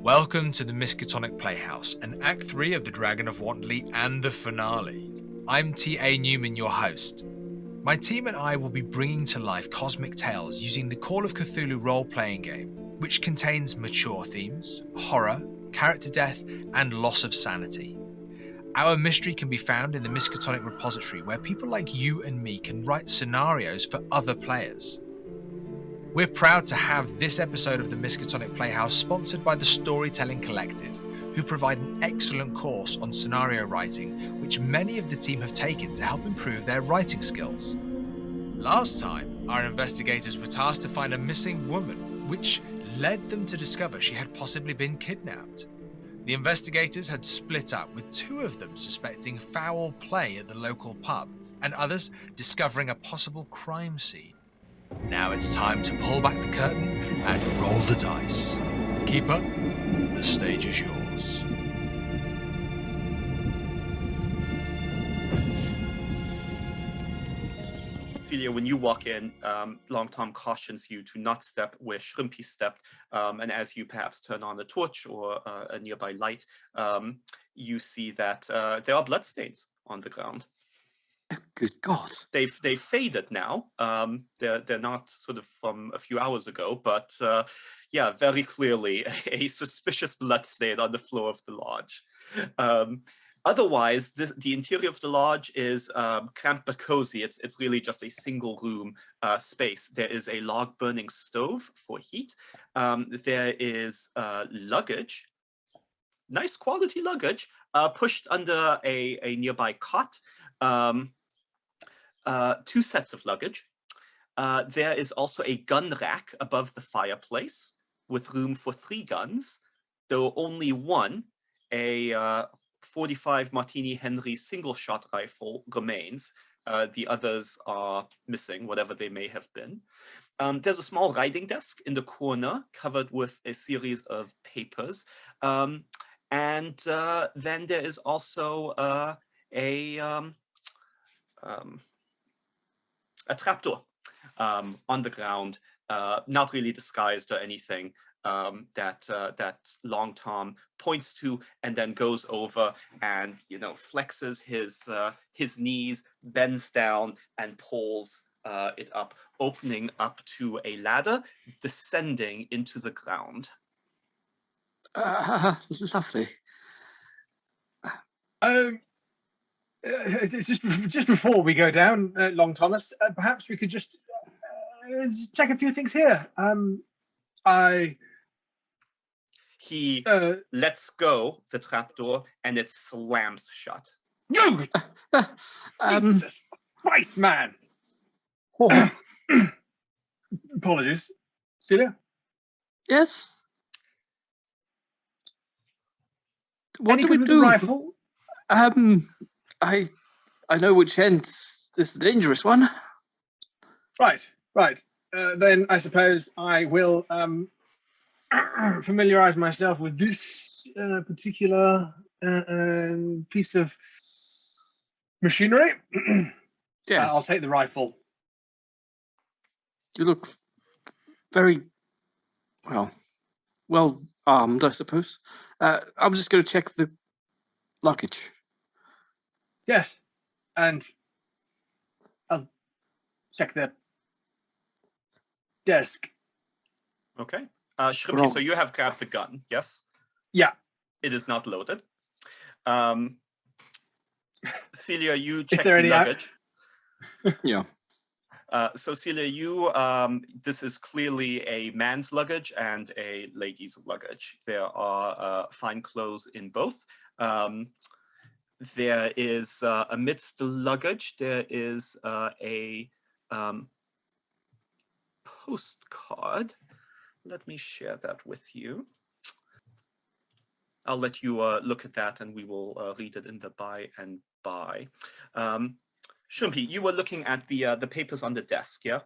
Welcome to the Miskatonic Playhouse, and Act 3 of the Dragon of Wantley and the finale. I'm T.A. Newman, your host. My team and I will be bringing to life cosmic tales using the Call of Cthulhu role-playing game, which contains mature themes, horror, character death, and loss of sanity. Our mystery can be found in the Miskatonic repository, where people like you and me can write scenarios for other players. We're proud to have this episode of the Miskatonic Playhouse sponsored by the Storytelling Collective, who provide an excellent course on scenario writing, which many of the team have taken to help improve their writing skills. Last time, our investigators were tasked to find a missing woman, which led them to discover she had possibly been kidnapped. The investigators had split up, with two of them suspecting foul play at the local pub, and others discovering a possible crime scene. Now it's time to pull back the curtain and roll the dice. Keeper, the stage is yours. Celia, when you walk in, Long Tom cautions you to not step where Shrimpy stepped, and as you perhaps turn on a torch or a nearby light, you see that there are bloodstains on the ground. Good God. They've faded now. They're not sort of from a few hours ago, but yeah, very clearly a suspicious bloodstain on the floor of the lodge. Otherwise, the interior of the lodge is cramped but cozy. It's really just a single room space. There is a log burning stove for heat. There is luggage, nice quality luggage, pushed under a nearby cot. Two sets of luggage. There is also a gun rack above the fireplace with room for 3 guns, though only one, a 45 Martini Henry single-shot rifle, remains. The others are missing, whatever they may have been. There's a small writing desk in the corner covered with a series of papers. And then there is also a trapdoor on the ground, not really disguised or anything, that Long Tom points to and then goes over and flexes his knees, bends down, and pulls it up, opening up to a ladder descending into the ground. Lovely. Just before we go down, Long Thomas, perhaps we could just check a few things here. He lets go the trapdoor and it slams shut. You! Jesus Christ, man! Oh, Apologies. Celia? yes? What Any do good we with do? the rifle? I know which end is the dangerous one. Right. Then I suppose I will familiarize myself with this particular piece of machinery. Yes. I'll take the rifle. You look very well armed, I suppose. I'm just going to check the luggage. Yes, and I'll check the desk. Okay. Shrimpy, so you have grabbed the gun, yes? Yeah. It is not loaded. Celia, you check there the any luggage. Yeah. So Celia, you this is clearly a man's luggage and a lady's luggage. There are fine clothes in both. There is amidst the luggage, there is a postcard. Let me share that with you. I'll let you look at that, and we will read it in the by and by. Shrimpy, you were looking at the papers on the desk, yeah?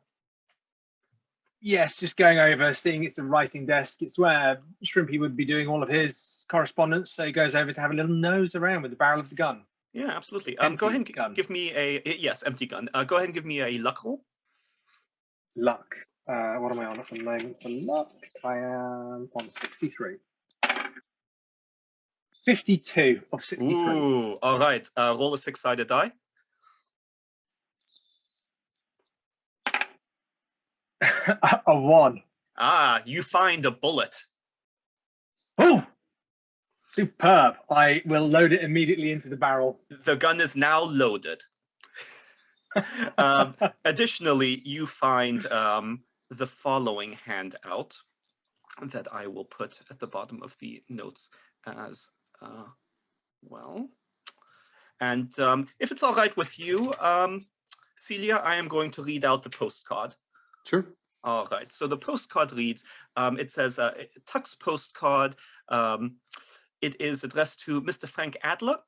Yes, just going over, seeing it's a writing desk. It's where Shrimpy would be doing all of his correspondence, so he goes over to have a little nose around with the barrel of the gun. Yeah, absolutely. Empty Go ahead and gun. give me a yes, empty gun. Go ahead and give me a luck roll. Luck. What am I on at the moment for luck? I am on 63. 52 of 63. Ooh, all right. Roll a 6-sided die. A 1. Ah, you find a bullet. Oh, superb. I will load it immediately into the barrel. The gun is now loaded. Additionally, you find the following handout that I will put at the bottom of the notes as well. And if it's all right with you, Celia, I am going to read out the postcard. Sure. All right. So the postcard reads, it says, Tux postcard. It is addressed to Mr. Frank Adler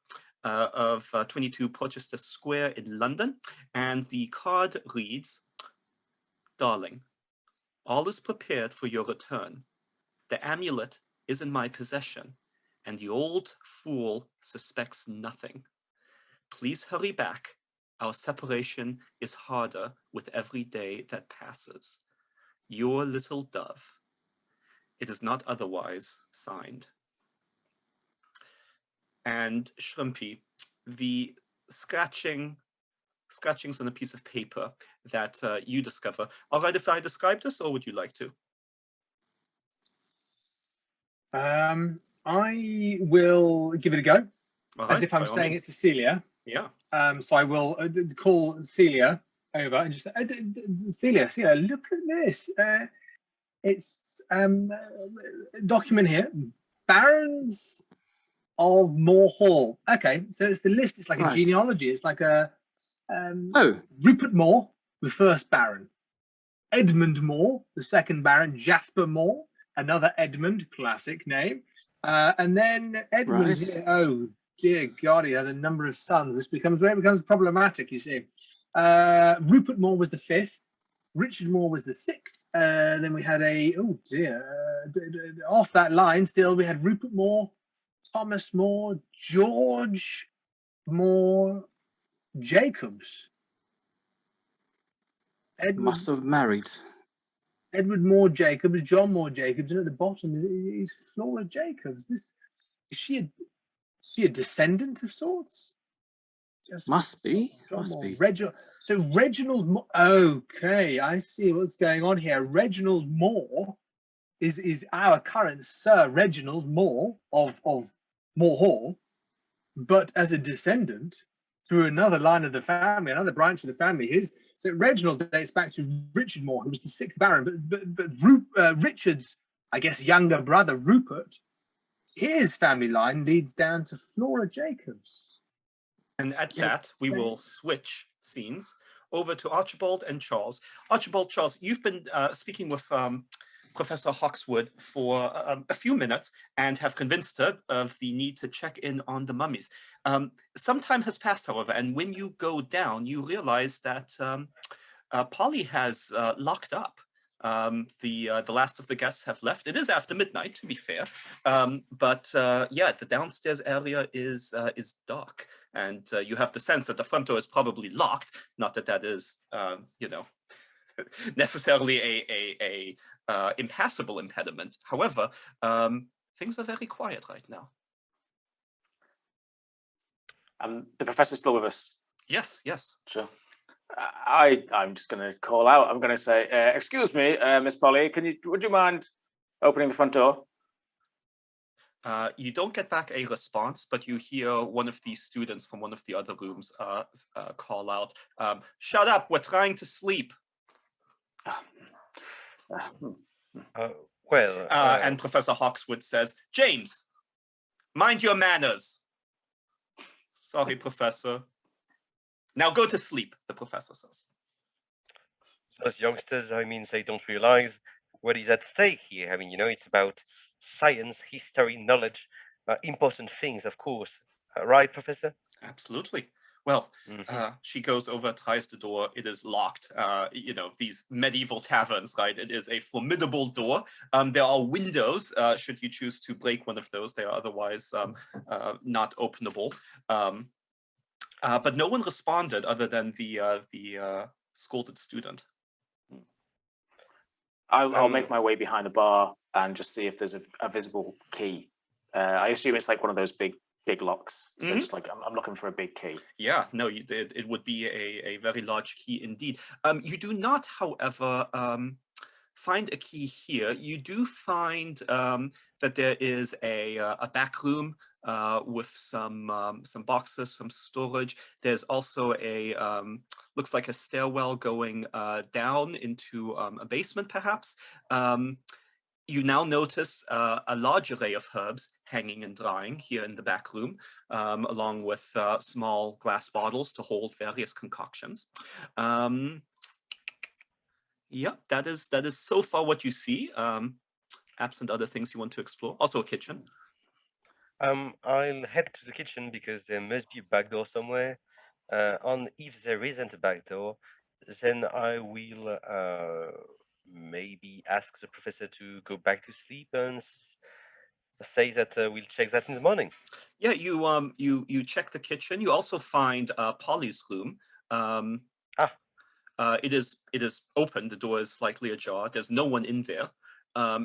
of 22 Porchester Square in London. And the card reads, Darling, all is prepared for your return. The amulet is in my possession, and the old fool suspects nothing. Please hurry back. Our separation is harder with every day that passes. Your little dove. It is not otherwise signed. And Shrimpy, the scratchings on a piece of paper that you discover. All right, if I describe this, or would you like to? I will give it a go, All as right, if I'm by all saying means. it to Celia. Yeah. So I will call Celia over and just say, Celia, look at this. It's document here, Barons of Moor Hall. Okay, so it's the list. It's like a Right. genealogy. It's like a Oh, Rupert Moore, the first Baron. Edmund Moore, the second Baron. Jasper Moore, another Edmund, classic name. And then Edmund Right. here. Oh dear God, he has a number of sons. This becomes where it becomes problematic. You see, Rupert Moore was the fifth. Richard Moore was the sixth. Then we had off that line still we had Rupert Moore, Thomas Moore, George Moore, Jacobs. must have married. Edward Moore Jacobs, John Moore Jacobs, and at the bottom is Flora Jacobs. Is she a descendant of sorts? Must be. John Must Moore. be. Reginald Moore. Okay, I see what's going on here. Reginald Moore is our current Sir Reginald Moore of Moor Hall, but as a descendant through another line of the family, another branch of the family. So Reginald dates back to Richard Moore, who was the sixth Baron, but Richard's, I guess, younger brother Rupert, his family line leads down to Flora Jacobs. And at that, we will switch scenes over to Archibald and Charles. Archibald, Charles, you've been speaking with Professor Hawkswood for a few minutes and have convinced her of the need to check in on the mummies. Some time has passed, however, and when you go down, you realize that Polly has locked up. The last of the guests have left. It is after midnight, to be fair, but the downstairs area is dark, and you have the sense that the front door is probably locked. Not that that is, necessarily a impassable impediment. However, things are very quiet right now. The professor's still with us. Yes. Sure. I'm just going to call out. I'm going to say, excuse me, Miss Polly, would you mind opening the front door? You don't get back a response, but you hear one of the students from one of the other rooms call out, "Shut up, we're trying to sleep." And Professor Hawkswood says, "James, mind your manners." "Sorry, Professor." "Now go to sleep," the professor says. So as youngsters, they don't realize what is at stake here. It's about science, history, knowledge, important things, of course. Right, Professor? Absolutely. Well, she goes over, tries the door. It is locked. These medieval taverns, right? It is a formidable door. There are windows, should you choose to break one of those. They are otherwise not openable. But no one responded other than the scolded student. I'll make my way behind the bar and just see if there's a visible key. I assume it's like one of those big locks. So just like I'm looking for a big key. Yeah, no, it would be a very large key indeed. You do not, however, find a key here. You do find that there is a back room with some boxes, some storage. There's also a looks like a stairwell going down into a basement, perhaps. You now notice a large array of herbs hanging and drying here in the back room, along with small glass bottles to hold various concoctions. Yeah, that is so far what you see. Absent other things you want to explore. Also a kitchen. I'll head to the kitchen because there must be a back door somewhere. If there isn't a back door, then I will maybe ask the professor to go back to sleep and say that we'll check that in the morning. Yeah, you check the kitchen. You also find Polly's room. It is open. The door is slightly ajar. There's no one in there.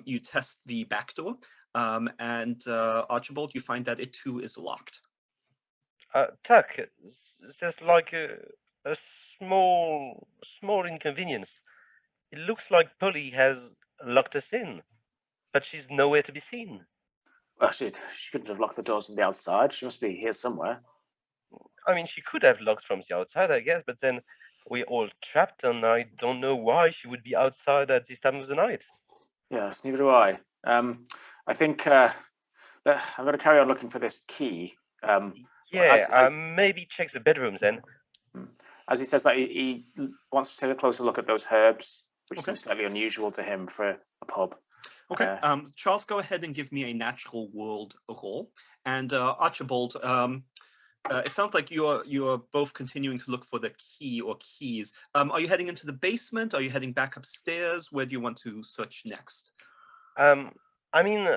You test the back door, and Archibald, you find that it too is locked. Tuck, there's like a small inconvenience. It looks like Polly has locked us in, but she's nowhere to be seen. Well, she couldn't have locked the doors from the outside. She must be here somewhere. I mean, she could have locked from the outside, I guess, but then we're all trapped, and I don't know why she would be outside at this time of the night. Yes, neither do I. I think I'm going to carry on looking for this key. Maybe check the bedrooms then. As he says that, he wants to take a closer look at those herbs, which seems slightly unusual to him for a pub. Okay, Charles, go ahead and give me a natural world roll. And Archibald, it sounds like you are both continuing to look for the key or keys. Are you heading into the basement? Are you heading back upstairs? Where do you want to search next? I mean,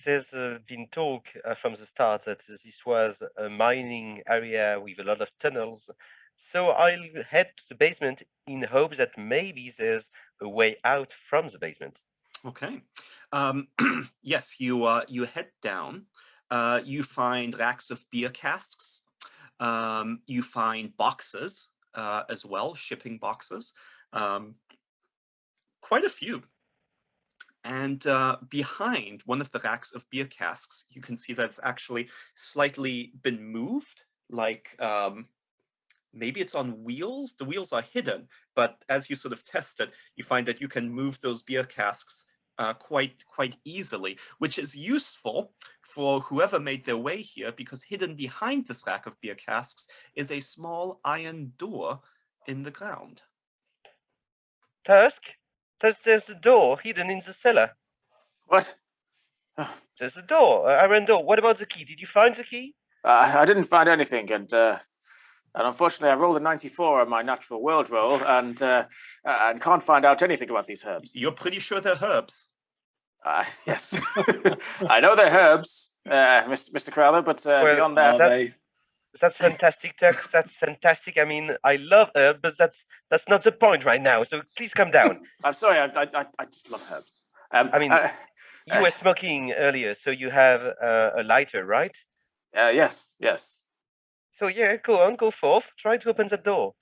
there's been talk from the start that this was a mining area with a lot of tunnels. So I'll head to the basement in hopes that maybe there's a way out from the basement. Okay. Yes, you head down. You find racks of beer casks. You find boxes as well, shipping boxes. Quite a few. And behind one of the racks of beer casks, you can see that it's actually slightly been moved, like maybe it's on wheels. The wheels are hidden, but as you sort of test it, you find that you can move those beer casks quite easily, which is useful for whoever made their way here, because hidden behind this rack of beer casks is a small iron door in the ground. Tusk, there's a door hidden in the cellar. What? There's a door, iron door. What about the key? Did you find the key? I didn't find anything, and unfortunately, I rolled a 94 on my natural world roll, and can't find out anything about these herbs. You're pretty sure they're herbs. Yes, I know they're herbs, Mr. Crowther, but beyond that, that's fantastic, Tuck. That's fantastic. I mean, I love herbs, but that's not the point right now. So please calm down. I'm sorry, I just love herbs. You were smoking earlier, so you have a lighter, right? Yes. So yeah, go on, go forth. Try to open the door.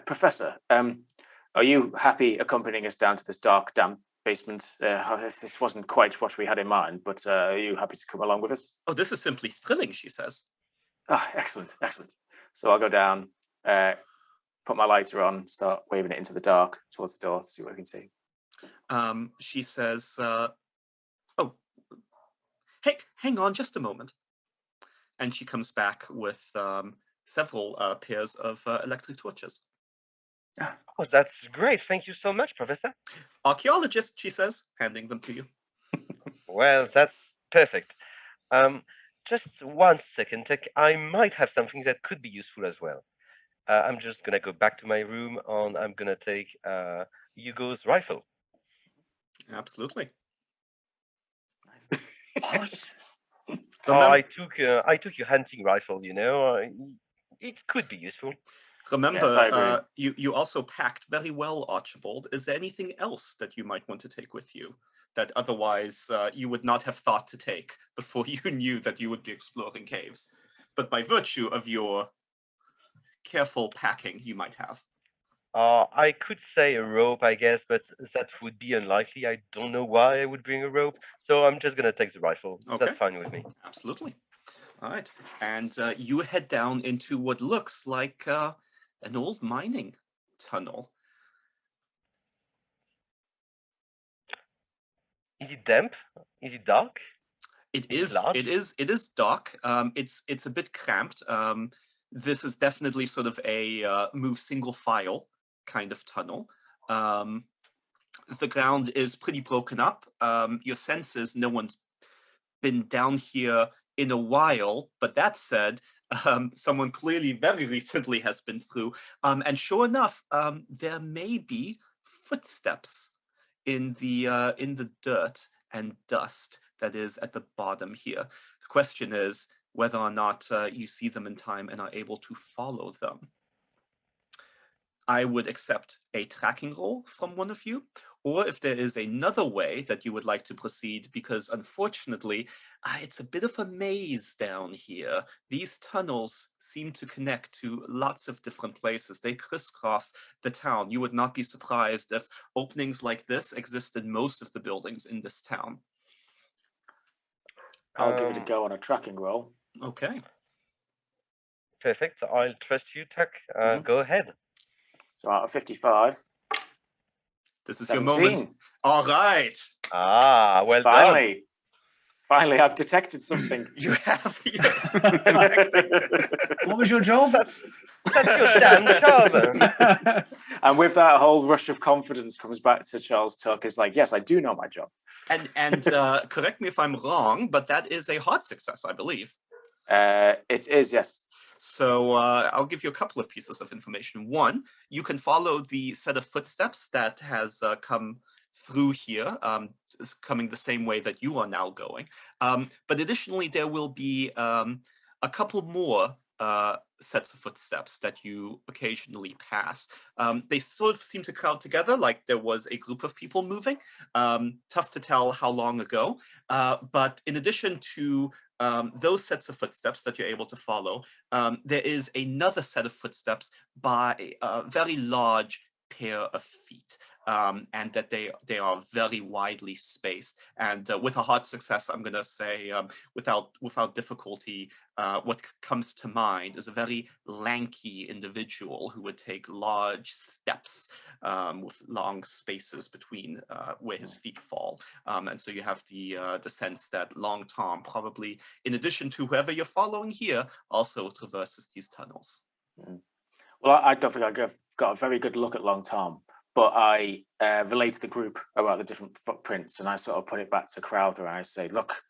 Professor, are you happy accompanying us down to this dark, damp basement? This wasn't quite what we had in mind, but are you happy to come along with us? Oh, this is simply thrilling, she says. Excellent. So I'll go down, put my lighter on, start waving it into the dark towards the door to see what we can see. She says, oh, hey, hang on just a moment. And she comes back with several pairs of electric torches. Oh, that's great. Thank you so much, Professor. Archaeologist, she says, handing them to you. Well, that's perfect. Just 1 second, Tech. I might have something that could be useful as well. I'm just going to go back to my room and I'm going to take Hugo's rifle. Absolutely. I took your hunting rifle, you know. It could be useful. Remember, Yes, I agree. you also packed very well, Archibald. Is there anything else that you might want to take with you that otherwise you would not have thought to take before you knew that you would be exploring caves? But by virtue of your careful packing, you might have. I could say a rope, I guess, but that would be unlikely. I don't know why I would bring a rope, so I'm just gonna take the rifle. Okay. That's fine with me. Absolutely. All right. And you head down into what looks like an old mining tunnel. Is it damp? Is it dark? It Is is. it large? It is dark. It's a bit cramped. This is definitely sort of a move single file kind of tunnel. The ground is pretty broken up. Your sense is no one's been down here in a while, but that said, someone clearly very recently has been through. And sure enough, there may be footsteps in the dirt and dust that is at the bottom here. The question is whether or not you see them in time and are able to follow them. I would accept a tracking roll from one of you, or if there is another way that you would like to proceed, because unfortunately, it's a bit of a maze down here. These tunnels seem to connect to lots of different places. They crisscross the town. You would not be surprised if openings like this exist in most of the buildings in this town. I'll give it a go on a tracking roll. Okay. Perfect. I'll trust you, Tuck. Mhm. Go ahead. So out of 55, This is 17. your moment. All right. Ah, well done. Finally. Finally, I've detected something. You have. What was your job? That's your damn job. And with that, a whole rush of confidence comes back to Charles Tuck. Is like, yes, I do know my job. And correct me if I'm wrong, but that is a hard success, I believe. It is, yes. So I'll give you a couple of pieces of information. One, you can follow the set of footsteps that has come through here, is coming the same way that you are now going. But additionally, there will be a couple more sets of footsteps that you occasionally pass. They sort of seem to crowd together, like there was a group of people moving. Tough to tell how long ago. But in addition to those sets of footsteps that you're able to follow, there is another set of footsteps by a very large pair of feet. And that they are very widely spaced. And with a hard success, I'm going to say without difficulty, what comes to mind is a very lanky individual who would take large steps with long spaces between where his feet fall. And so you have the sense that Long Tom probably, in addition to whoever you're following here, also traverses these tunnels. Well, I don't think I got a very good look at Long Tom. But I relate to the group about the different footprints, and I sort of put it back to Crowther, and I say, "Look,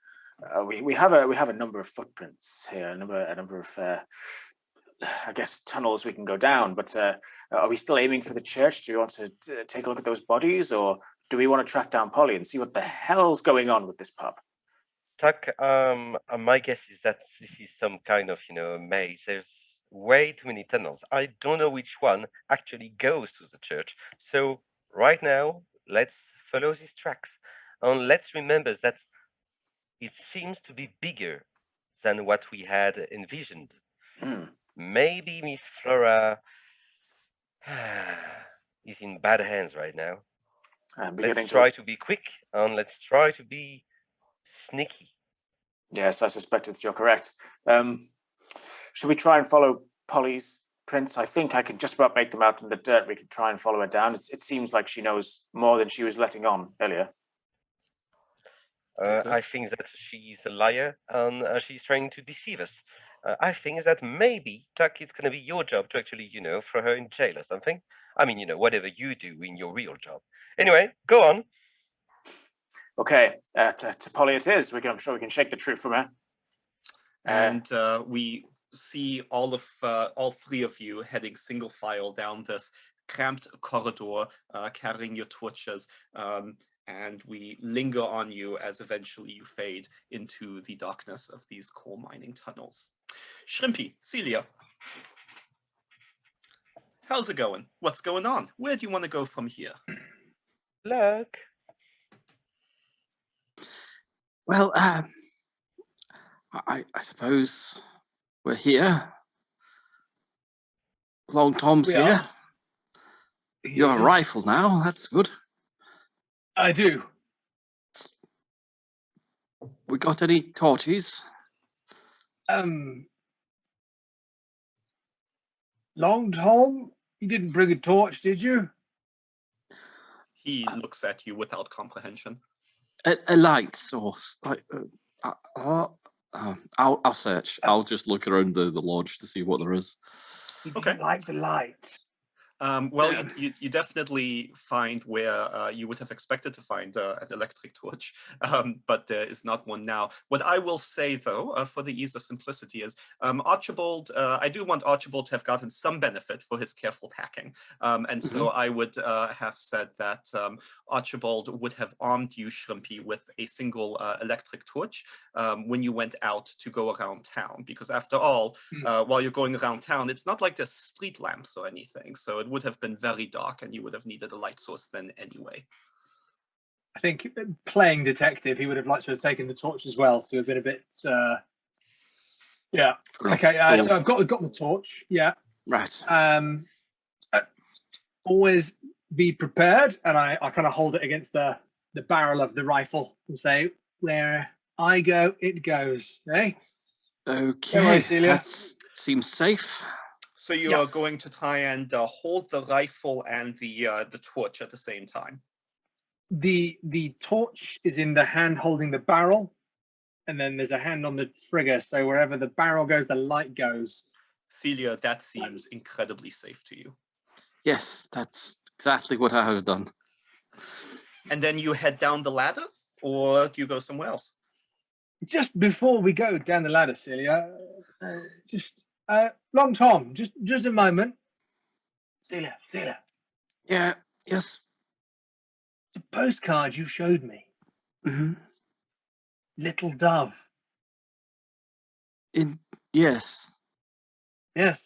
we have a number of footprints here, a number of I guess tunnels we can go down. But are we still aiming for the church? Do we want to take a look at those bodies, or do we want to track down Polly and see what the hell's going on with this pub?" Tuck, my guess is that this is some kind of, maze. There's way too many tunnels. I don't know which one actually goes to the church. So right now, let's follow these tracks. And let's remember that it seems to be bigger than what we had envisioned. Maybe Miss Flora is in bad hands right now. Let's try to be quick and let's try to be sneaky. Yes, I suspected that you're correct. Should we try and follow Polly's prints? I think I can just about make them out in the dirt. We can try and follow her down. It seems like she knows more than she was letting on earlier. I think that she's a liar and she's trying to deceive us. I think that maybe, Tuck, it's going to be your job to actually, throw her in jail or something. I mean, whatever you do in your real job. Anyway, go on. Okay, to Polly it is. I'm sure we can shake the truth from her. And we see all three of you heading single file down this cramped corridor, carrying your torches, and we linger on you as eventually you fade into the darkness of these coal mining tunnels. Shrimpy, Celia. How's it going? What's going on? Where do you want to go from here? Look. Well, I suppose we're here. Long Tom's We here. are. You have a Yes, rifle now. That's good. I do. We got any torches? Long Tom, you didn't bring a torch, did you? He looks at you without comprehension. A light source? Like, I'll search. I'll just look around the lodge to see what there is. You Okay. didn't like the light. Well, Yeah. you definitely find where you would have expected to find an electric torch, but there is not one now. What I will say, though, for the ease of simplicity is Archibald, I do want Archibald to have gotten some benefit for his careful packing. And so I would have said that Archibald would have armed you, Shrimpy, with a single electric torch when you went out to go around town. Because after all, while you're going around town, it's not like there's street lamps or anything. So it would have been very dark and you would have needed a light source then anyway. I think playing detective, he would have liked to have taken the torch as well to have been a bit. Yeah. Okay. So I've got the torch. Yeah. Right. Always be prepared, and I kind of hold it against the barrel of the rifle and say, "Where I go, it goes." Eh? Okay. Celia. That seems safe. So you are going to try and hold the rifle and the torch at the same time. The torch is in the hand holding the barrel, and then there's a hand on the trigger. So wherever the barrel goes, the light goes. Celia, that seems incredibly safe to you. Yes, that's exactly what I would have done. And then you head down the ladder, or do you go somewhere else? Just before we go down the ladder, Celia, Long Tom, just a moment. Celia, Yeah. Yes. the postcard you showed me, Mm-hmm. Little Dove. Yes. Yes,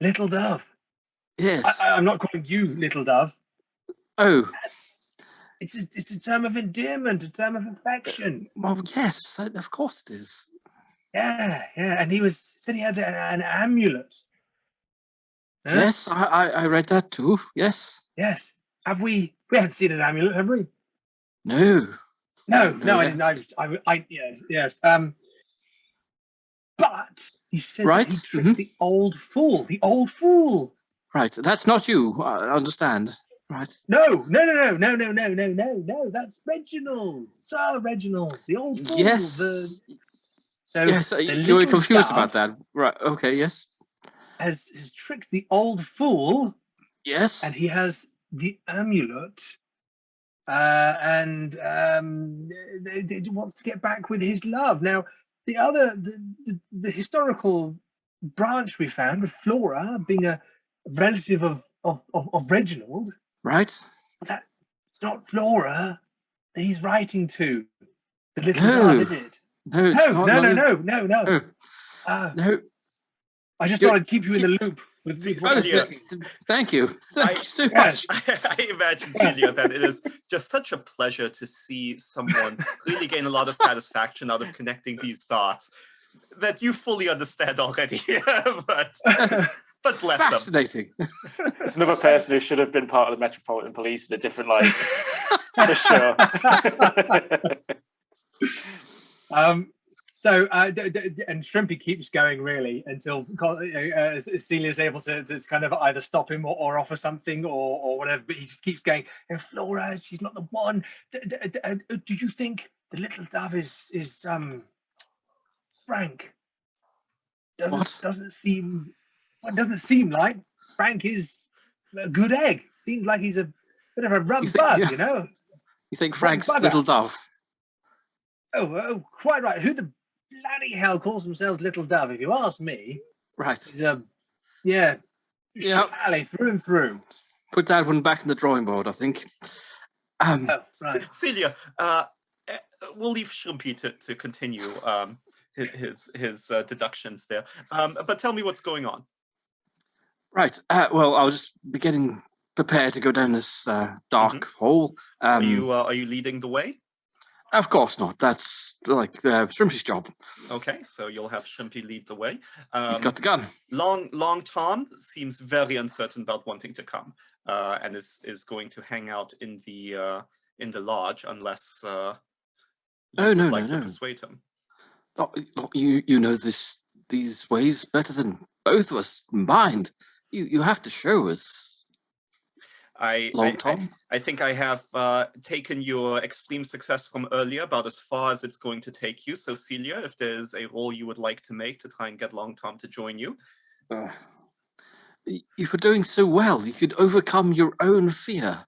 Little Dove. Yes. I'm not calling you Little Dove. Oh. It's a term of endearment, a term of affection. Well, yes. Of course it is. Yeah. And he said he had an amulet. Huh? Yes, I read that too. Yes. Yes. Have we haven't seen an amulet, have we? No. No, I yeah. didn't. Yes. But he said Right, that he tricked the old fool. The old fool. Right. That's not you. I understand. Right. No. That's Reginald, Sir Reginald, the old fool. Yes. So Yes. the You were little confused dove about that. Right. Okay. Yes. has tricked the old fool, Yes. and he has the amulet. And he wants to get back with his love. Now, the historical branch we found with Flora being a relative of Reginald, Right. but it's not Flora that he's writing to. The little No. dove, is it? No. It's not, No. No. I just thought I'd keep you in the loop with what I was Celia, thinking. Thank you. Thank you so Yes. much. I imagine, Celia, that it is just such a pleasure to see someone really gain a lot of satisfaction out of connecting these dots that you fully understand already. but bless them. Fascinating. It's another person who should have been part of the Metropolitan Police in a different light. For sure. So, and Shrimpy keeps going really until Celia's able to kind of either stop him or offer something or whatever. But he just keeps going. Flora, she's not the one. Do you think the little dove is Frank? Doesn't seem like Frank is a good egg. Seems like he's a bit of a rum bug, you know. You think Frank's bugger. little dove? Oh, quite right. Who the bloody hell calls themselves Little Dove? If you ask me, Right. Alley through and through. Put that one back in the drawing board, I think. Right. Celia, we'll leave Shrimpy to continue his deductions there. But tell me what's going on. Right. Well, I'll just be getting prepared to go down this dark hole. Are you leading the way? Of course not. That's like Shrimpy's job. Okay, so you'll have Shrimpy lead the way. He's got the gun. Long Tom seems very uncertain about wanting to come, and is going to hang out in the lodge unless you would like to persuade him. Oh, you know these ways better than both of us combined. You have to show us. Tom? I think I have taken your extreme success from earlier about as far as it's going to take you. So, Celia, if there's a role you would like to make to try and get Long Tom to join you. You were doing so well. You could overcome your own fear.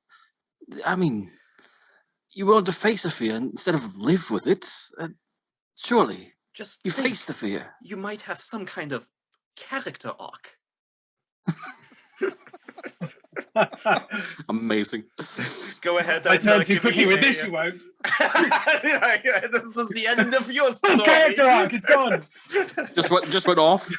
I mean, you want to face a fear instead of live with it. Surely. Just you face the fear. You might have some kind of character arc. Amazing. Go ahead. I turn too quickly with this, you won't. This is the end of your story. Character arc is gone. just went off.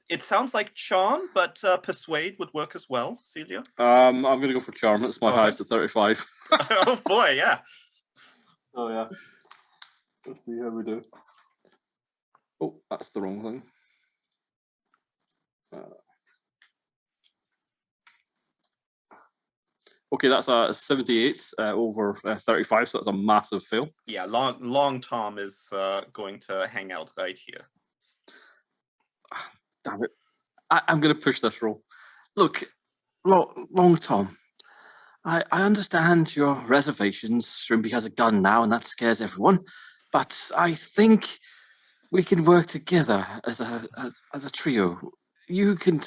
It sounds like charm, but persuade would work as well, Celia. I'm going to go for charm. That's my highest at 35. Oh boy, yeah. Oh yeah. Let's see how we do. Oh, that's the wrong thing. Okay, that's a 78 over 35, so that's a massive fail. Yeah, Long Tom is going to hang out right here. Damn it. I'm going to push this roll. Look, Long Tom, I understand your reservations. Shrimpy has a gun now, and that scares everyone. But I think we can work together as a trio. You can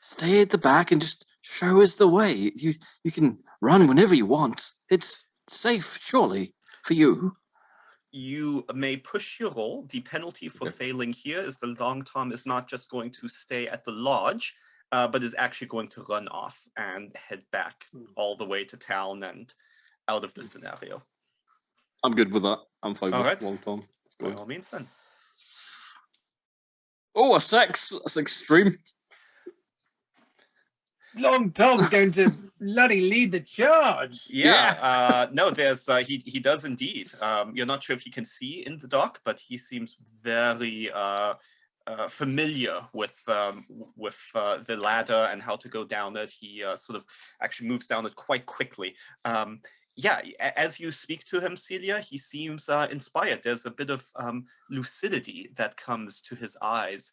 stay at the back and just show us the way. You can run whenever you want. It's safe, surely, for you. You may push your roll. The penalty for failing here is the Long Tom is not just going to stay at the lodge, but is actually going to run off and head back all the way to town and out of the scenario. I'm good with that. I'm fine with right. Long Tom. By all means, then. Oh, a 6. That's extreme. Long Tom's going to bloody lead the charge. Yeah. No, there's he does indeed. You're not sure if you can see in the dock, but he seems very familiar with the ladder and how to go down it. He sort of actually moves down it quite quickly. Yeah, as you speak to him, Celia, he seems inspired. There's a bit of lucidity that comes to his eyes.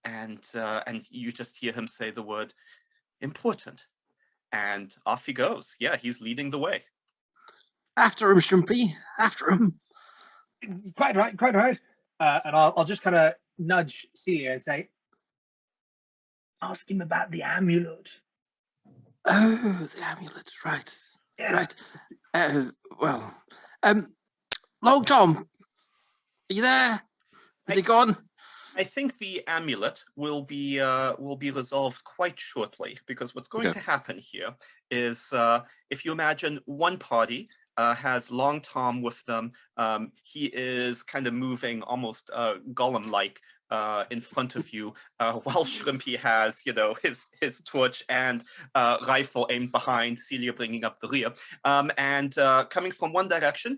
And you just hear him say the word important, and off he goes. Yeah, he's leading the way. After him, Shrimpy. After him. Quite right. And I'll just kind of nudge Celia and say, ask him about the amulet. Oh, the amulet, right. Yeah. Right. Long Tom, are you there? Is he gone? I think the amulet will be resolved quite shortly, because what's going to happen here is if you imagine one party has Long Tom with them, he is kind of moving almost Gollum-like in front of you, while Shrimpy has, his torch and rifle aimed behind, Celia bringing up the rear, and coming from one direction.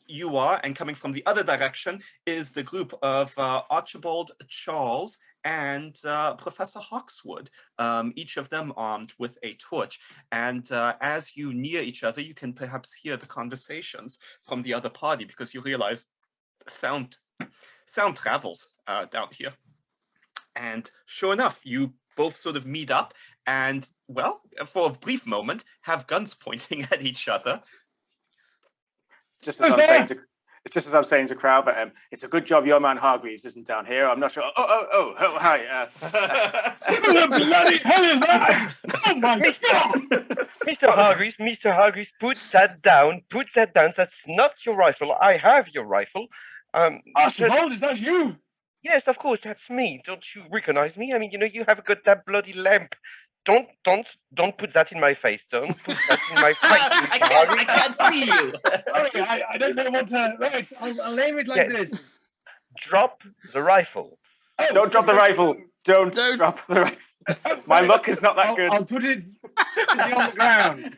You are, and coming from the other direction is the group of Archibald, Charles, and Professor Hawkswood, each of them armed with a torch. And as you near each other, you can perhaps hear the conversations from the other party, because you realize sound travels down here. And sure enough, you both sort of meet up and, well, for a brief moment, have guns pointing at each other. It's just as I'm saying to Crowther, it's a good job your man Hargreaves isn't down here. I'm not sure. Oh, hi. Who the bloody hell is that? Oh my God! Mr. Hargreaves, put that down. That's not your rifle. I have your rifle. Archibald, is that you? Yes, of course, that's me. Don't you recognize me? I mean, you have got that bloody lamp. Don't put that in my face. Don't put that in my face, Mr. Hargreaves. I can't see you. Sorry, I don't know what to... Right, I'll aim it like this. Drop the rifle. Oh, Don't drop the okay. rifle. Don't drop the rifle. My luck is not that I'll, good. I'll put it on the ground.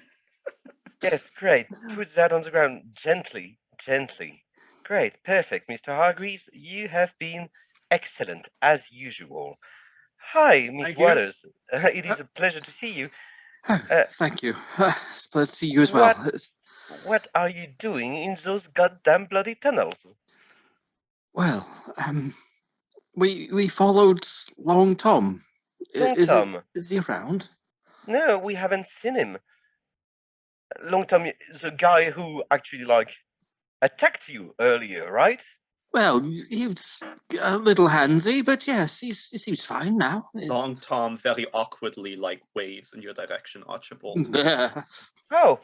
Yes, great. Put that on the ground gently, gently. Great, perfect, Mr. Hargreaves. You have been excellent as usual. Hi, Miss Thank you. Waters. It is a pleasure to see you. Thank you. It's a pleasure to see you as What- well. What are you doing in those goddamn bloody tunnels? Well, we followed Long Tom. Long Tom? Is he around? No, we haven't seen him. Long Tom, the guy who actually attacked you earlier, right? Well, he was a little handsy, but yes, he seems fine now. Long Tom very awkwardly waves in your direction, Archibald. Yeah. Oh,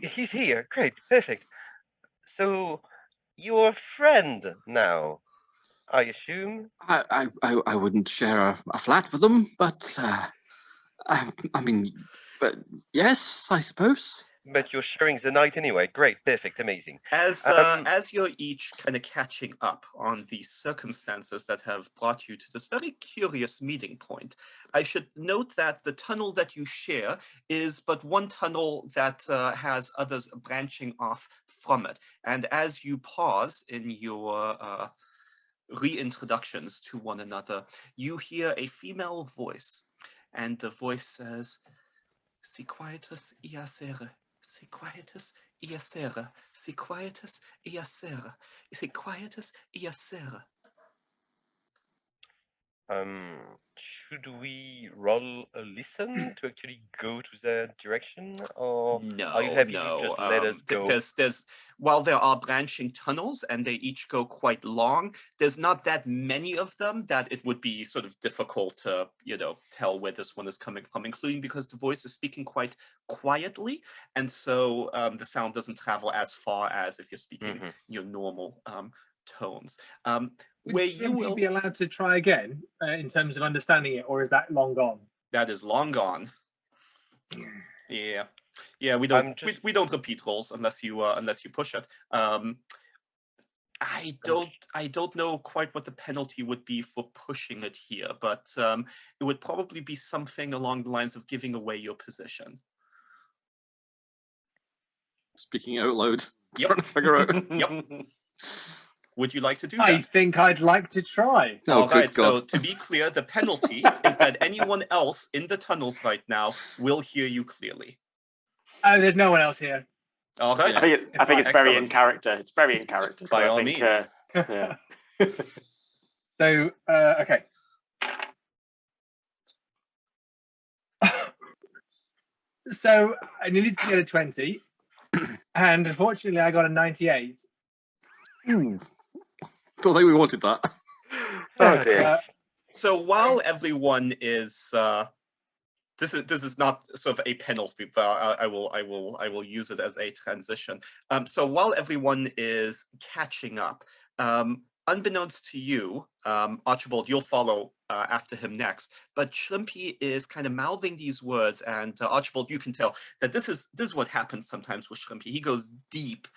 he's here. Great, perfect. So, you're a friend now, I assume? I wouldn't share a flat with them, but I mean, but yes, I suppose. But you're sharing the night anyway. Great, perfect, amazing. As you're each kind of catching up on the circumstances that have brought you to this very curious meeting point, I should note that the tunnel that you share is but one tunnel that has others branching off from it. And as you pause in your reintroductions to one another, you hear a female voice, and the voice says, "Si quietus iacere. Si quietus iacere, si quietus iacere, si quietus iacere." Should we roll a listen to actually go to that direction, or No, are you happy no. to just let us go? There's while there are branching tunnels and they each go quite long, there's not that many of them that it would be sort of difficult to, tell where this one is coming from, including because the voice is speaking quite quietly, and so the sound doesn't travel as far as if you're speaking your normal tones. Would Where you Shrimpy will be allowed to try again in terms of understanding it, or is that long gone? That is long gone. Yeah. We don't we don't repeat rolls unless you push it. I don't know quite what the penalty would be for pushing it here, but it would probably be something along the lines of giving away your position. Speaking out loud, Yep. trying to figure out. Yep. Would you like to do that? I think I'd like to try. Oh, All good right, God. so to be clear, the penalty is that anyone else in the tunnels right now will hear you clearly. Oh, there's no one else here. All right. I think it's very in Excellent. character. It's very in character. So By I all think, means. yeah. So, okay. So I needed to get a 20, and unfortunately I got a 98. Don't think we wanted that. Oh dear. So while everyone is this is not sort of a penalty, but I will use it as a transition. So while everyone is catching up, unbeknownst to you, Archibald, you'll follow after him next. But Shrimpy is kind of mouthing these words, and Archibald, you can tell that this is what happens sometimes with Shrimpy. He goes deep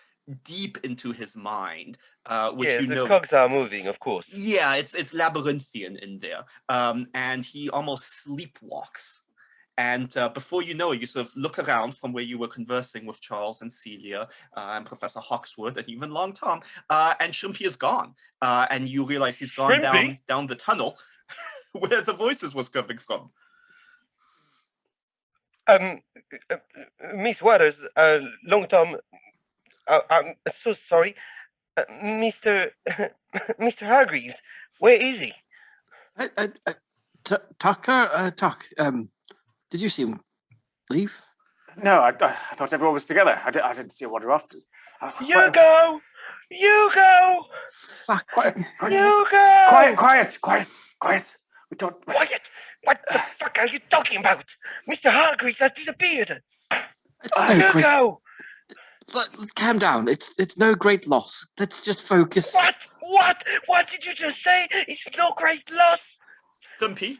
into his mind, which Yes, you the know. cogs are moving, of course. Yeah, it's labyrinthian in there, and he almost sleepwalks. And before you know it, you sort of look around from where you were conversing with Charles and Celia and Professor Hawksworth and even Long Tom, and Shrimpy is gone. And you realize he's gone Shrimpy? down the tunnel where the voices was coming from. Miss Waters, Long Tom, I'm so sorry. Mr. Mr. Hargreaves, where is he? Tucker, did you see him leave? No, I thought everyone was together. I didn't see a wander off. Hugo! Hugo! Fuck. Hugo! Quiet. We don't. Quiet! What the fuck are you talking about? Mr. Hargreaves has disappeared! It's no great. Hugo! Calm down. It's no great loss. Let's just focus. What did you just say? It's no great loss! Shrimpy,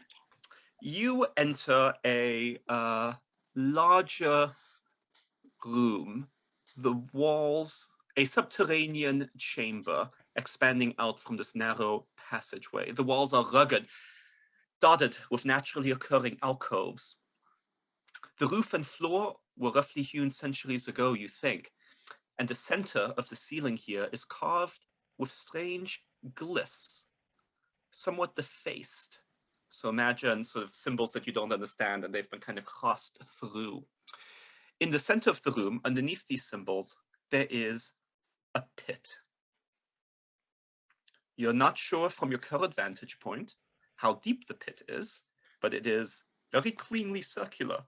you enter a larger room, the walls, a subterranean chamber expanding out from this narrow passageway. The walls are rugged, dotted with naturally occurring alcoves. The roof and floor were roughly hewn centuries ago, you think, and the center of the ceiling here is carved with strange glyphs, somewhat defaced. So imagine sort of symbols that you don't understand, and they've been kind of crossed through. In the center of the room, underneath these symbols, there is a pit. You're not sure from your current vantage point how deep the pit is, but it is very cleanly circular.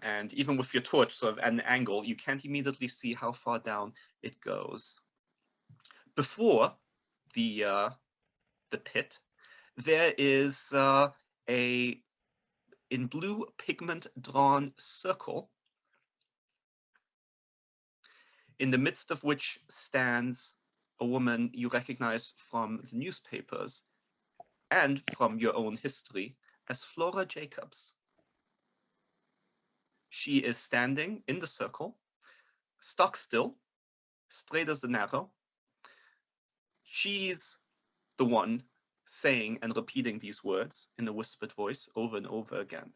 And even with your torch sort of at an angle, you can't immediately see how far down it goes. Before the pit, there is a in blue pigment drawn circle, in the midst of which stands a woman you recognize from the newspapers and from your own history as Flora Jacobs. She is standing in the circle, stock still, straight as an arrow. She's the one saying and repeating these words in a whispered voice over and over again.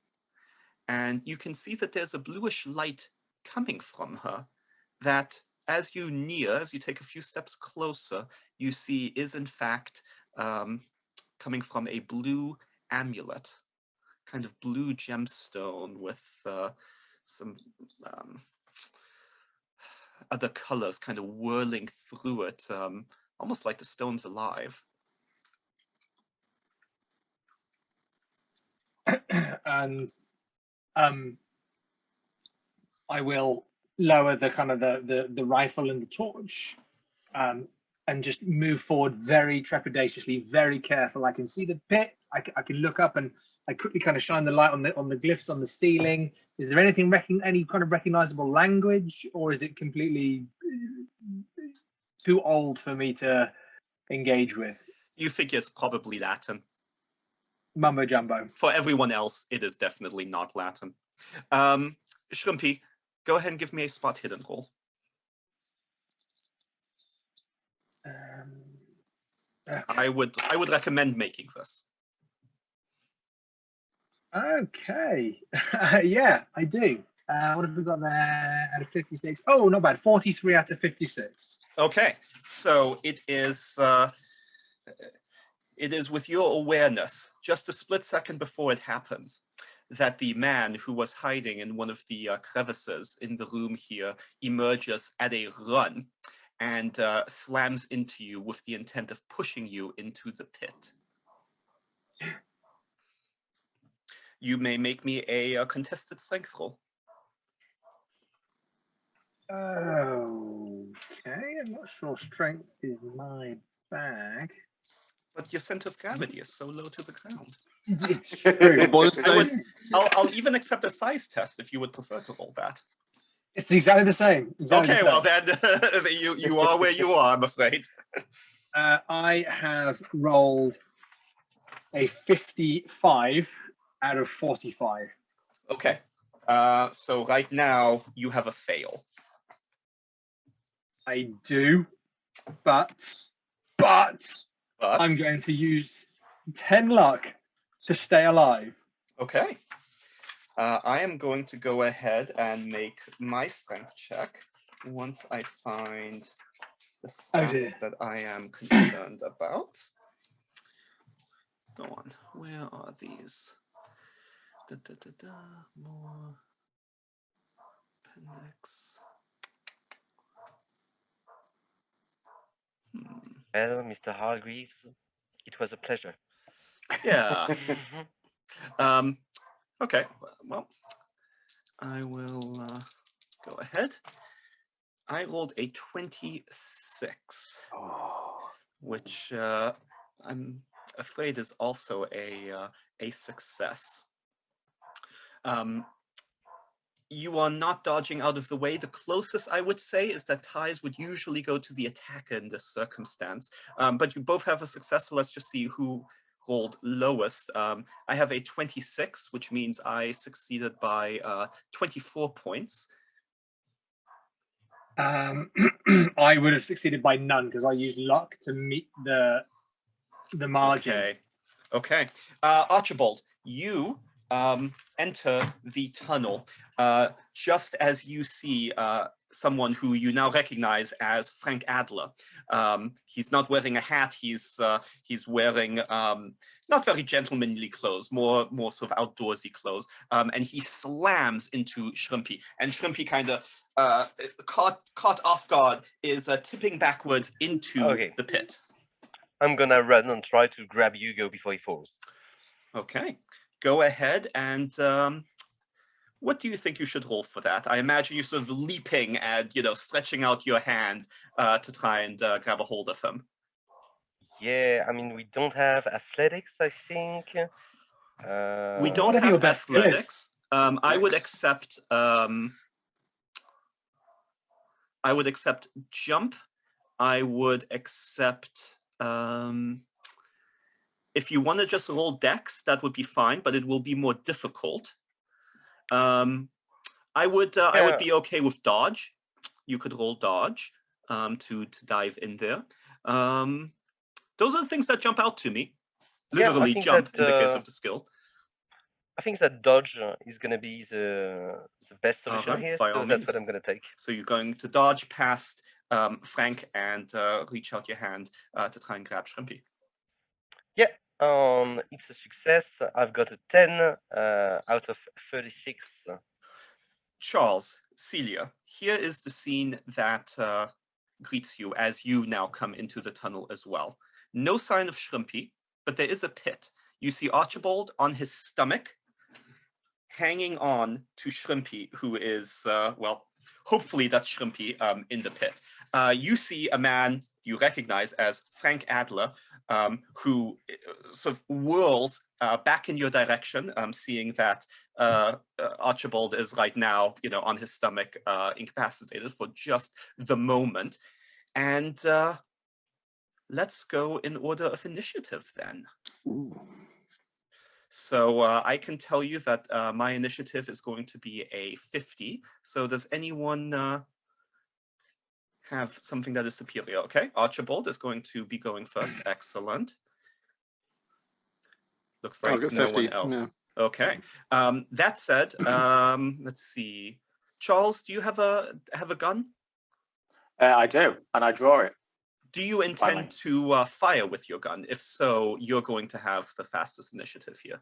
And you can see that there's a bluish light coming from her that, as you near, as you take a few steps closer, you see is in fact coming from a blue amulet, kind of blue gemstone with some other colors kind of whirling through it, almost like the stone's alive. And I will lower the kind of the rifle and the torch, and just move forward very trepidatiously, very careful. I can see the pit. I can look up and I quickly kind of shine the light on the glyphs on the ceiling. Is there anything any kind of recognizable language, or is it completely too old for me to engage with? You figure it's probably Latin. Mumbo jumbo. For everyone else, it is definitely not Latin. Shrimpy, go ahead and give me a spot hidden roll. Okay. I would recommend making this. Okay. Yeah, I do. What have we got there out of 56? Oh, not bad. 43 out of 56. Okay, so it is with your awareness, just a split second before it happens, that the man who was hiding in one of the crevices in the room here emerges at a run and slams into you with the intent of pushing you into the pit. You may make me a contested strength roll. Okay, I'm not sure strength is my bag. But your center of gravity is so low to the ground. It's true. I'll even accept a size test if you would prefer to roll that. It's exactly the same. Okay, well then you are where you are, I'm afraid. I have rolled a 55 out of 45. Okay, so right now you have a fail. I do, but I'm going to use 10 luck to stay alive. Okay. I am going to go ahead and make my strength check once I find the stats that I am concerned about. Go on. Where are these? More appendix. Well, Mr. Hargreaves, it was a pleasure. Yeah. Okay, well, I will go ahead. I rolled a 26, which I'm afraid is also a success. You are not dodging out of the way. The closest I would say is that ties would usually go to the attacker in this circumstance. But you both have a success, so let's just see who rolled lowest. I have a 26, which means I succeeded by 24 points. I would have succeeded by none because I used luck to meet the margin. Okay. Archibald, you enter the tunnel just as you see someone who you now recognize as Frank Adler. He's not wearing a hat. He's wearing not very gentlemanly clothes, more sort of outdoorsy clothes. And he slams into Shrimpy, and Shrimpy kind of caught off guard is tipping backwards into the pit. I'm gonna run and try to grab Hugo before he falls. Okay, go ahead and what do you think you should roll for that? I imagine you're sort of leaping and stretching out your hand to try and grab a hold of him. Yeah, I mean we don't have athletics, I think. We don't Whatever your have best skill is. athletics. I would accept. I would accept jump. I would accept. If you want to just roll dex, that would be fine, but it will be more difficult. I would be okay with dodge. You could roll dodge to dive in there. Those are the things that jump out to me. Literally jump in the case of the skill. I think that dodge is going to be the best solution here, so that's what I'm going to take. So you're going to dodge past Frank and reach out your hand to try and grab Shrimpy. Yeah, it's a success. I've got a 10 out of 36. Charles, Celia, here is the scene that greets you as you now come into the tunnel as well. No sign of Shrimpy, but there is a pit. You see Archibald on his stomach, hanging on to Shrimpy, who is, hopefully that's Shrimpy in the pit. You see a man you recognize as Frank Adler, who sort of whirls back in your direction, seeing that Archibald is right now, on his stomach, incapacitated for just the moment. And let's go in order of initiative then. Ooh. So I can tell you that my initiative is going to be a 50. So does anyone have something that is superior? Okay, Archibald is going to be going first. Excellent. Looks like no 50, one else. yeah. Okay. That said, let's see. Charles, do you have a gun? I do, and I draw it. Do you intend to fire with your gun? If so, you're going to have the fastest initiative here.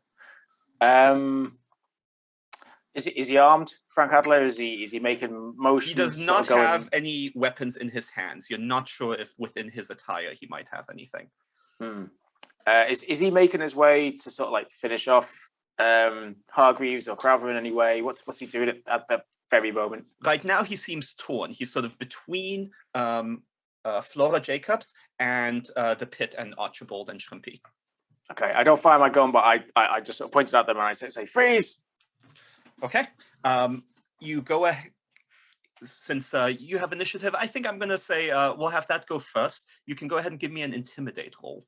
Is he armed, Frank Adler? Is he making motions? He does not have any weapons in his hands. You're not sure if within his attire he might have anything. Is he making his way to sort of like finish off Hargreaves or Crowther in any way? What's he doing at the very moment? Right now he seems torn. He's sort of between Flora Jacobs and the pit and Archibald and Shrimpy. Okay, I don't fire my gun, but I just sort of pointed at them and I say freeze. Okay, you go ahead. Since you have initiative, I think I'm going to say we'll have that go first. You can go ahead and give me an intimidate roll,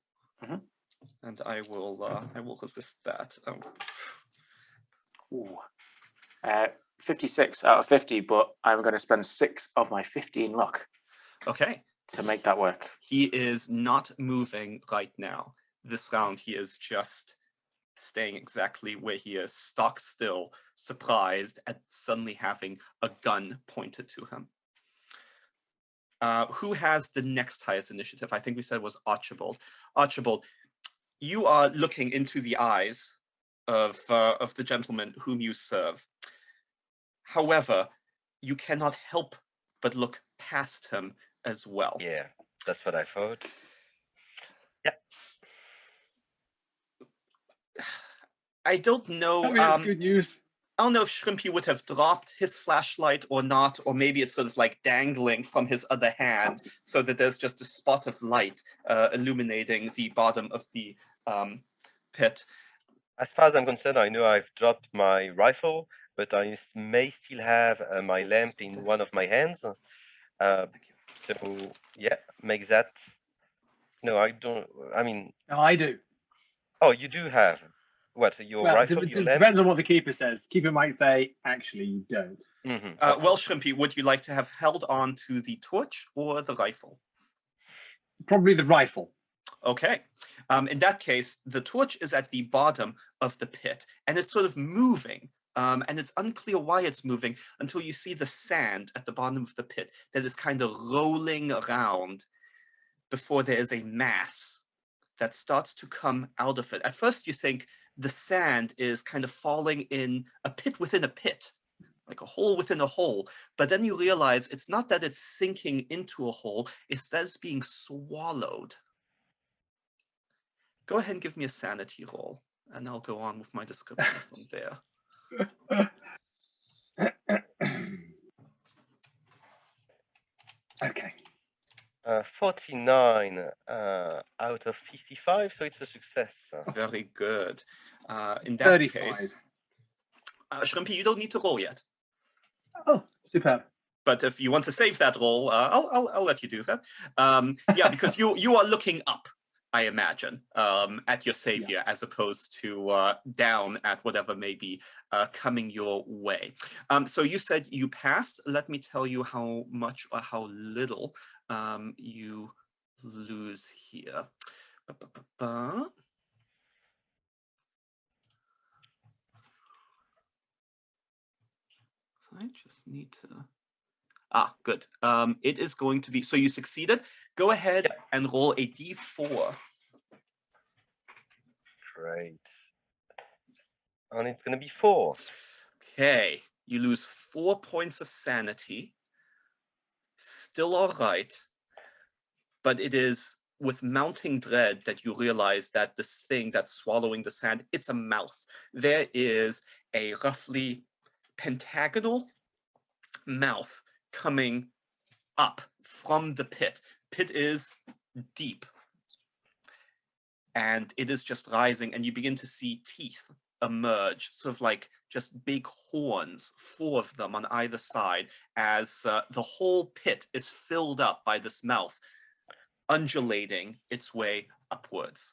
and I will resist that. 56 out of 50, but I'm going to spend 6 of my 15 luck. Okay, to make that work. He is not moving right now. This round, he is just staying exactly where he is, stock still, surprised at suddenly having a gun pointed to him. Who has the next highest initiative? I think we said it was Archibald. Archibald, you are looking into the eyes of the gentleman whom you serve. However, you cannot help but look past him as well. Yeah, that's what I thought. Yeah. I don't know. I mean, that's good news. I don't know if Shrimpy would have dropped his flashlight or not, or maybe it's sort of like dangling from his other hand so that there's just a spot of light illuminating the bottom of the pit. As far as I'm concerned, I know I've dropped my rifle, but I may still have my lamp in one of my hands. So, yeah, make that... No, I don't... I mean... No, I do. Oh, you do have. What, your Well, rifle, your lamp? depends on what the keeper says. Keeper might say, actually, you don't. Well, Shrimpy, would you like to have held on to the torch or the rifle? Probably the rifle. Okay. In that case, the torch is at the bottom of the pit, and it's sort of moving. And it's unclear why it's moving until you see the sand at the bottom of the pit that is kind of rolling around before there is a mass that starts to come out of it. At first, you think the sand is kind of falling in a pit within a pit, like a hole within a hole. But then you realize it's not that it's sinking into a hole, it's that it's being swallowed. Go ahead and give me a sanity roll, and I'll go on with my description from there. Okay. 49 out of 55, so it's a success. Very good. In that 35. case, Shrimpy, you don't need to roll yet. Oh, superb. But if you want to save that roll, I'll let you do that. Yeah, because you are looking up, I imagine, at your savior, as opposed to down at whatever may be coming your way. So you said you passed. Let me tell you how much or how little you lose here. I just need to... good. It is going to be... So you succeeded. Go ahead and roll a d4. Great. And it's going to be 4. Okay. You lose 4 points of sanity. Still all right. But it is with mounting dread that you realize that this thing that's swallowing the sand, it's a mouth. There is a roughly pentagonal mouth coming up from the pit. Pit is deep. And it is just rising, and you begin to see teeth emerge, sort of like just big horns, 4 of them on either side, as the whole pit is filled up by this mouth, undulating its way upwards.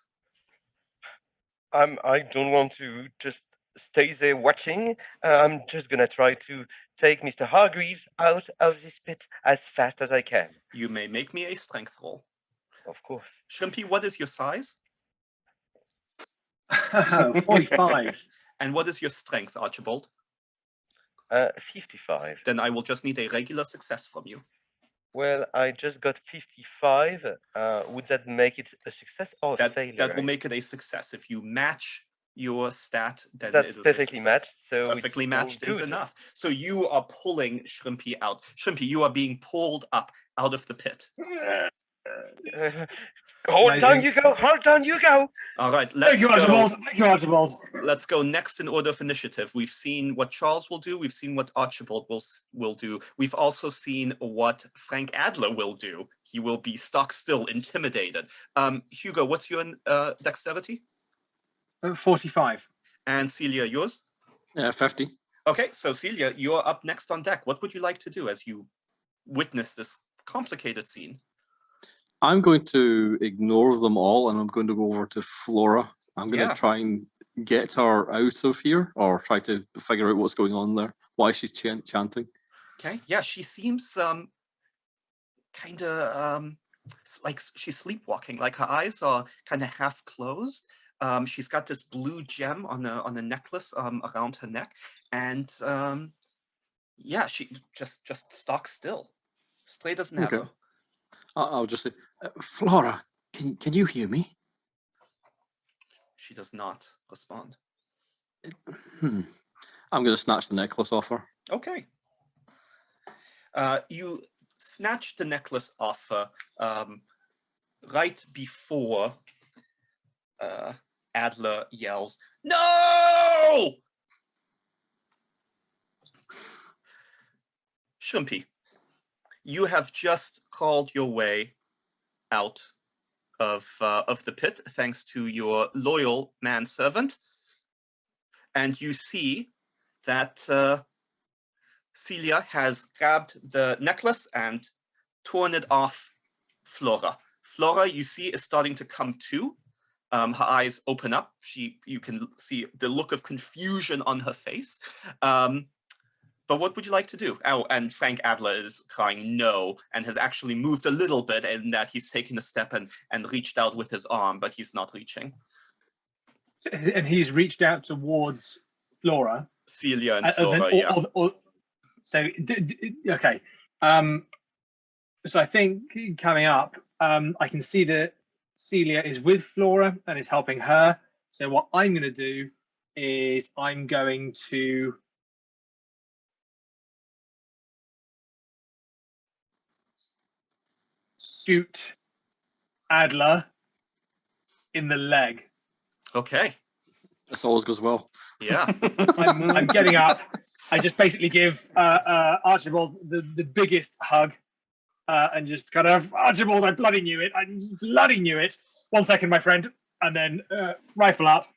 I don't want to just stay there watching. I'm just gonna try to take Mr. Hargreaves out of this pit as fast as I can. You may make me a strength roll. Of course. Shrimpy, what is your size? 45. And what is your strength, Archibald? 55. Then I will just need a regular success from you. Well, I just got 55. Would that make it a success or a failure? That will make it a success. If you match your stat, then that's it is perfectly matched. So perfectly it's matched all is good. enough. So you are pulling Shrimpy out. Shrimpy, you are being pulled up out of the pit. Hold on, Hugo. Hold on, Hugo. All right, Thank you, Archibald. Thank you, Archibald. Let's go next in order of initiative. We've seen what Charles will do. We've seen what Archibald will do. We've also seen what Frank Adler will do. He will be stock still, intimidated. Hugo, what's your dexterity? 45. And Celia, yours? 50. Okay, so Celia, you're up next on deck. What would you like to do as you witness this complicated scene? I'm going to ignore them all, and I'm going to go over to Flora. I'm going to try and get her out of here, or try to figure out what's going on there, why she's chanting. Okay, yeah, she seems kind of like she's sleepwalking. Like her eyes are kind of half closed. She's got this blue gem on a necklace around her neck, and yeah, she just stalks still, straight as an arrow. Okay. I'll just say, Flora, can you hear me? She does not respond. I'm going to snatch the necklace off her. Okay. You snatch the necklace off her right before Adler yells, "No!" Shrimpy, you have just crawled your way out of the pit, thanks to your loyal manservant, and you see that Celia has grabbed the necklace and torn it off Flora. Flora, you see, is starting to come to, Her eyes open up. You can see the look of confusion on her face. But what would you like to do? Oh, and Frank Adler is crying no, and has actually moved a little bit in that he's taken a step and reached out with his arm, but he's not reaching. And he's reached out towards Flora. Celia and Flora, yeah. Okay. So I think coming up, I can see that Celia is with Flora and is helping her. So what I'm going to do is I'm going to shoot Adler in the leg. Okay. This always goes well. Yeah. I'm getting up. I just basically give Archibald the biggest hug and just kind of, Archibald, I bloody knew it. 1 second, my friend. And then rifle up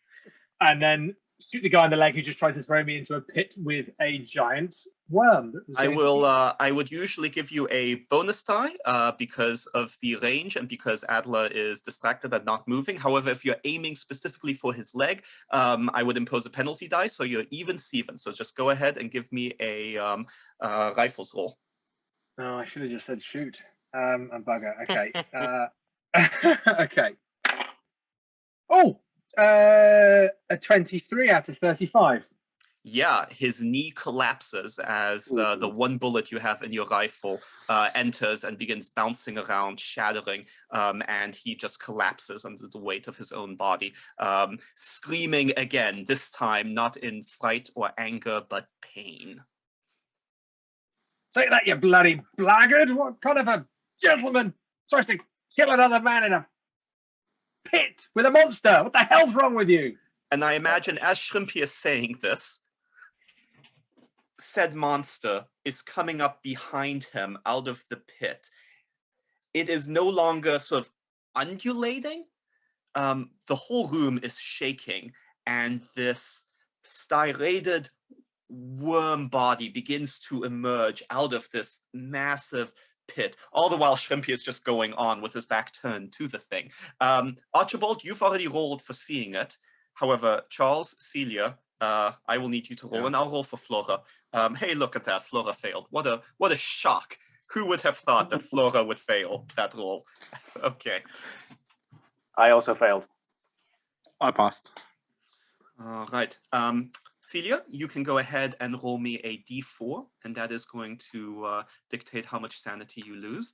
and then shoot the guy in the leg who just tries to throw me into a pit with a giant worm. I would usually give you a bonus die because of the range and because Adler is distracted and not moving. However, if you're aiming specifically for his leg, I would impose a penalty die, so you're even Steven. So just go ahead and give me a rifles roll. No, I should have just said shoot. I'm bugger. Okay. Okay. Oh, a 23 out of 35. Yeah, his knee collapses as the one bullet you have in your rifle enters and begins bouncing around, shattering, and he just collapses under the weight of his own body, screaming again, this time not in fright or anger, but pain. Say that, you bloody blackguard! What kind of a gentleman tries to kill another man in a pit with a monster? What the hell's wrong with you? And I imagine as Shrimpy is saying this, said monster is coming up behind him out of the pit. It is no longer sort of undulating. The whole room is shaking, and this striated worm body begins to emerge out of this massive pit. All the while, Shrimpy is just going on with his back turned to the thing. Archibald, you've already rolled for seeing it. However, Charles, Celia, I will need you to roll, and I'll roll for Flora. Hey, look at that. Flora failed. What a shock. Who would have thought that Flora would fail that roll? Okay. I also failed. I passed. All right. Celia, you can go ahead and roll me a d4, and that is going to dictate how much sanity you lose.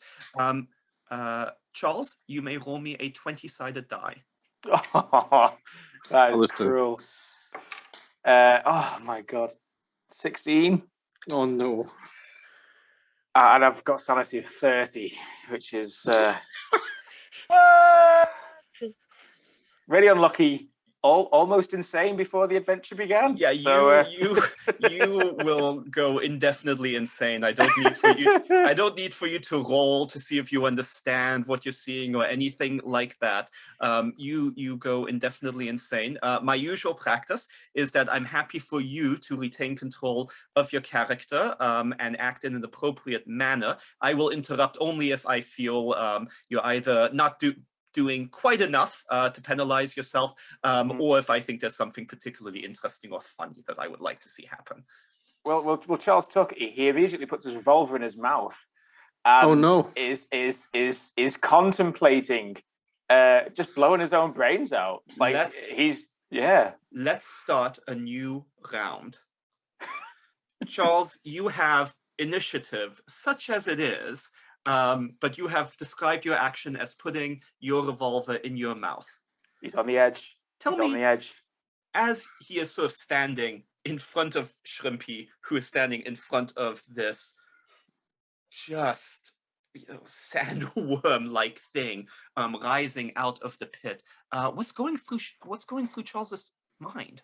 Charles, you may roll me a 20-sided die. Oh, that is Those two. cruel. Oh my god. 16. Oh no. And I've got sanity of 30, which is really unlucky. Almost insane before the adventure began. Yeah, you will go indefinitely insane. I don't need for you to roll to see if you understand what you're seeing or anything like that. You go indefinitely insane. My usual practice is that I'm happy for you to retain control of your character and act in an appropriate manner. I will interrupt only if I feel you're either not doing quite enough to penalize yourself, or if I think there's something particularly interesting or funny that I would like to see happen. Well, Charles Tuck, he immediately puts his revolver in his mouth. And Oh no! Is contemplating just blowing his own brains out. Like Let's start a new round. Charles, you have initiative, such as it is. But you have described your action as putting your revolver in your mouth. He's on the edge. On the edge. As he is sort of standing in front of Shrimpy, who is standing in front of this just sandworm-like thing rising out of the pit. What's going through Charles's mind?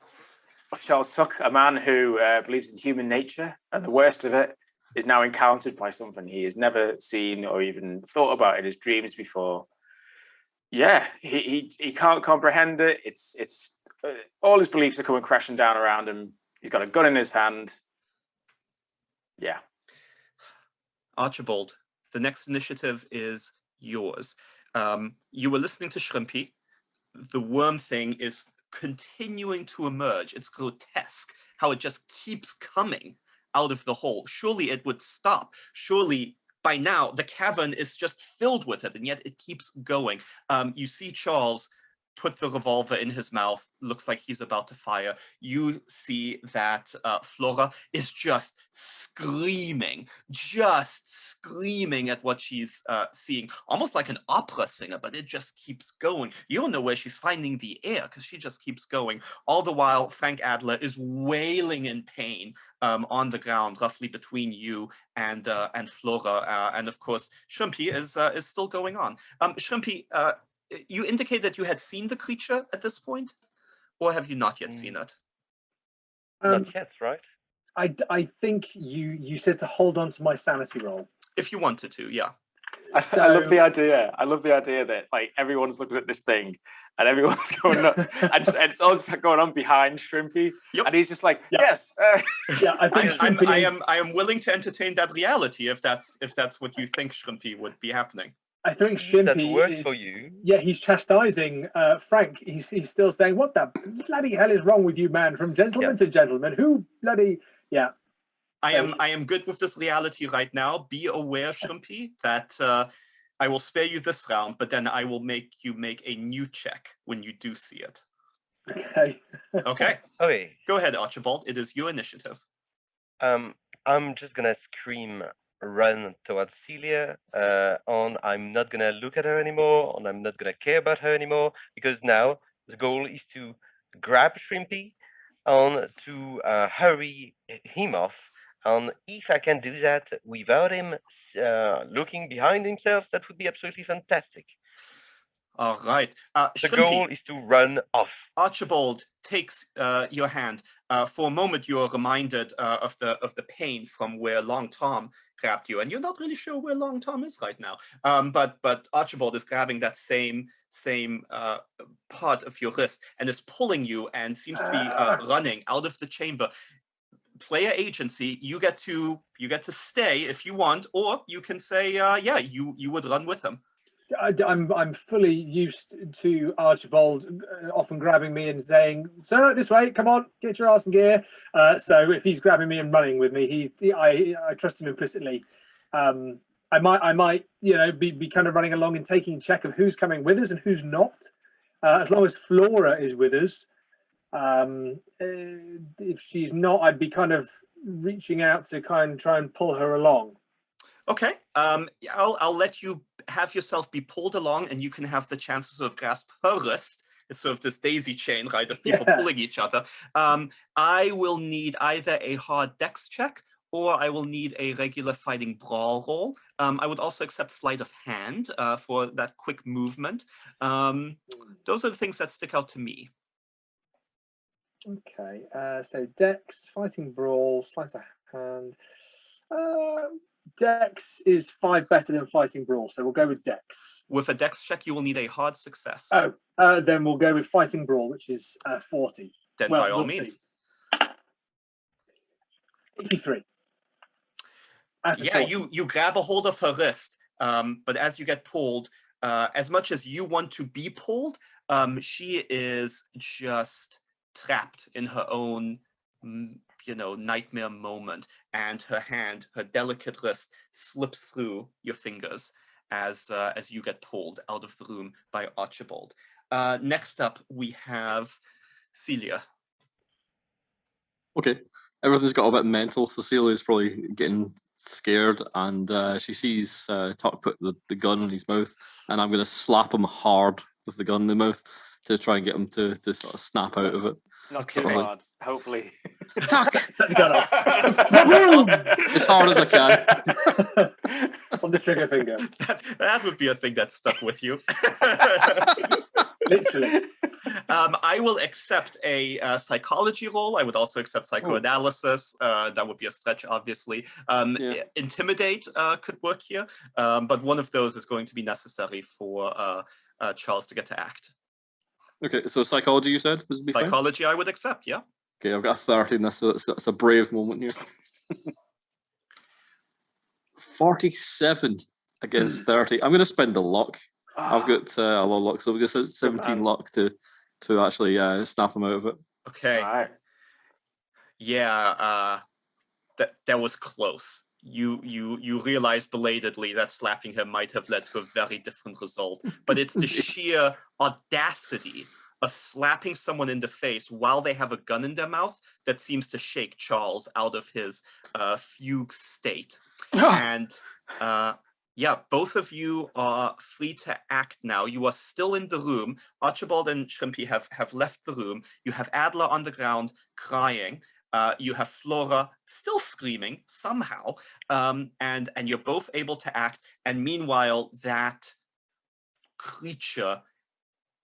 Charles Tuck, a man who believes in human nature, and the worst of it is now encountered by something he has never seen or even thought about in his dreams before. Yeah, he can't comprehend it. It's all his beliefs are coming crashing down around him. He's got a gun in his hand. Yeah. Archibald, the next initiative is yours. You were listening to Shrimpy. the worm thing is continuing to emerge. It's grotesque how it just keeps coming out of the hole. Surely it would stop. Surely by now the cavern is just filled with it, and yet it keeps going. You see Charles put the revolver in his mouth, looks like he's about to fire. You see that Flora is just screaming at what she's seeing, almost like an opera singer, but it just keeps going. You don't know where she's finding the air because she just keeps going. All the while, Frank Adler is wailing in pain on the ground, roughly between you and Flora, and of course, Shrimpy is still going on. Shrimpy, you indicate that you had seen the creature at this point, or have you not yet seen it? Not yet, right? I think you said to hold on to my sanity roll. If you wanted to, yeah. I love the idea. I love the idea that like everyone's looking at this thing and everyone's going up, and it's all just going on behind Shrimpy, and he's just like, yes. Yeah, I think I am willing to entertain that reality if that's what you think Shrimpy would be happening. I think That Shrimpy works is, for you. yeah, he's chastising Frank. He's still saying, "What the bloody hell is wrong with you, man? From gentleman to gentleman, who bloody yeah." I am good with this reality right now. Be aware, Shrimpy, that I will spare you this round, but then I will make you make a new check when you do see it. Okay. Okay. Okay. Go ahead, Archibald. It is your initiative. I'm just gonna scream, run towards Celia, and I'm not gonna look at her anymore, and I'm not gonna care about her anymore, because now the goal is to grab Shrimpy and to hurry him off. And if I can do that without him looking behind himself, that would be absolutely fantastic. All right. The Shrimpy, goal is to run off. Archibald takes your hand. For a moment, you are reminded of the pain from where Long Tom grabbed you, and you're not really sure where Long Tom is right now. But Archibald is grabbing that same part of your wrist and is pulling you, and seems to be running out of the chamber. Player agency. You get to stay if you want, or you can say, yeah, you would run with him. I'm fully used to Archibald often grabbing me and saying, "Sir, this way, come on, get your ass in gear." So if he's grabbing me and running with me, I trust him implicitly. I might be kind of running along and taking check of who's coming with us and who's not. As long as Flora is with us. If she's not, I'd be kind of reaching out to kind of try and pull her along. Okay. I'll let you have yourself be pulled along, and you can have the chance to sort of grasp her wrist. It's sort of this daisy chain, right, of people pulling each other. I will need either a hard dex check, or I will need a regular fighting brawl roll. I would also accept sleight of hand for that quick movement. Those are the things that stick out to me. Okay, so Dex, fighting brawl, sleight of hand. Dex is 5 better than fighting brawl, so we'll go with Dex. With a Dex check, you will need a hard success. Then we'll go with fighting brawl, which is 40. Then by all means. 83. Yeah, you grab a hold of her wrist, but as you get pulled, as much as you want to be pulled, she is just trapped in her own nightmare moment, and her delicate wrist slips through your fingers as you get pulled out of the room by Archibald. Next up we have Celia. Okay, everything's got a bit mental, so Celia's probably getting scared, and she sees Tuck put the gun in his mouth, and I'm going to slap him hard with the gun in the mouth to try and get him to sort of snap out of it. Not too hard, hopefully. Tuck! Set the gun off. As hard as I can. On the trigger finger. That would be a thing that stuck with you. Literally. I will accept a psychology roll. I would also accept psychoanalysis. That would be a stretch, obviously. Intimidate could work here, but one of those is going to be necessary for Charles to get to act. Okay, so psychology, you said? Psychology, I would accept, yeah. Okay, I've got a 30 in this, so that's a brave moment here. 47 against 30. I'm going to spend the luck. I've got a lot of luck, so I've got 17 man. luck to actually snap him out of it. Okay. All right. Yeah, that was close. You realize belatedly that slapping him might have led to a very different result, but it's the sheer audacity of slapping someone in the face while they have a gun in their mouth that seems to shake Charles out of his fugue state. And yeah, both of you are free to act now. You are still in the room. Archibald and Shrimpy have left the room. You have Adler on the ground crying. You have Flora still screaming somehow, and you're both able to act. And meanwhile, that creature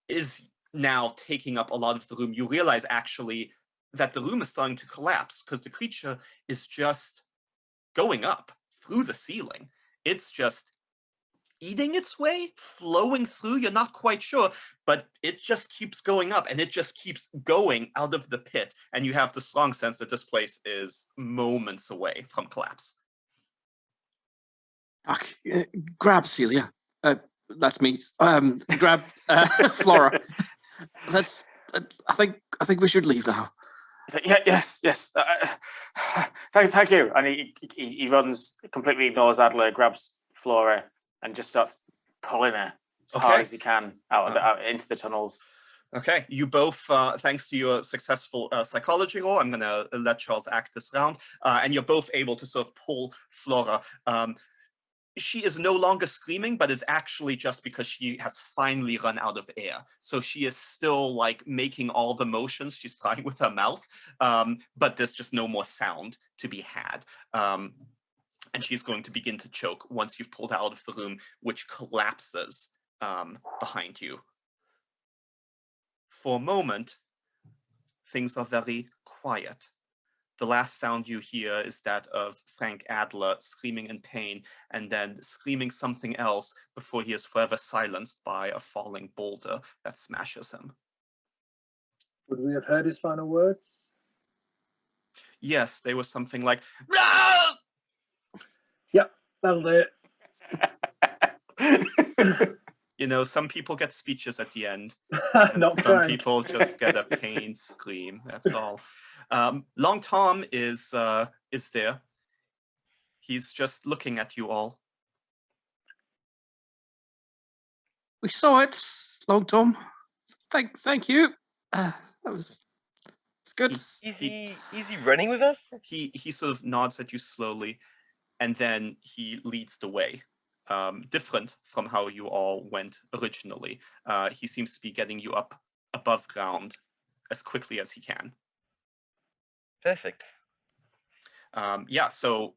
is now taking up a lot of the room. You realize actually that the room is starting to collapse because the creature is just going up through the ceiling. It's just eating its way, flowing through. You're not quite sure, but it just keeps going up and it just keeps going out of the pit. And you have the strong sense that this place is moments away from collapse. Grab Celia. That's me. Grab Flora. Let's. I think we should leave now. So, yeah, yes. Thank you. And he runs, completely ignores Adler, grabs Flora, and just starts pulling her as hard as he can out into the tunnels. Okay, you both, thanks to your successful psychology roll, I'm going to let Charles act this round, and you're both able to sort of pull Flora. She is no longer screaming, but is actually just because she has finally run out of air. So she is still like making all the motions she's trying with her mouth, but there's just no more sound to be had. And she's going to begin to choke once you've pulled her out of the room, which collapses behind you. For a moment, things are very quiet. The last sound you hear is that of Frank Adler screaming in pain and then screaming something else before he is forever silenced by a falling boulder that smashes him. Would we have heard his final words? Yes, they were something like, "Ah!" Yep, that'll do it. You know, some people get speeches at the end. Not Some Frank. people just get a pained scream. That's all. Long Tom is there. He's just looking at you all. We saw it, Long Tom. Thank you. That was good. Is he running with us? He sort of nods at you slowly, and then he leads the way. Different from how you all went originally. He seems to be getting you up above ground as quickly as he can. Perfect. Yeah, so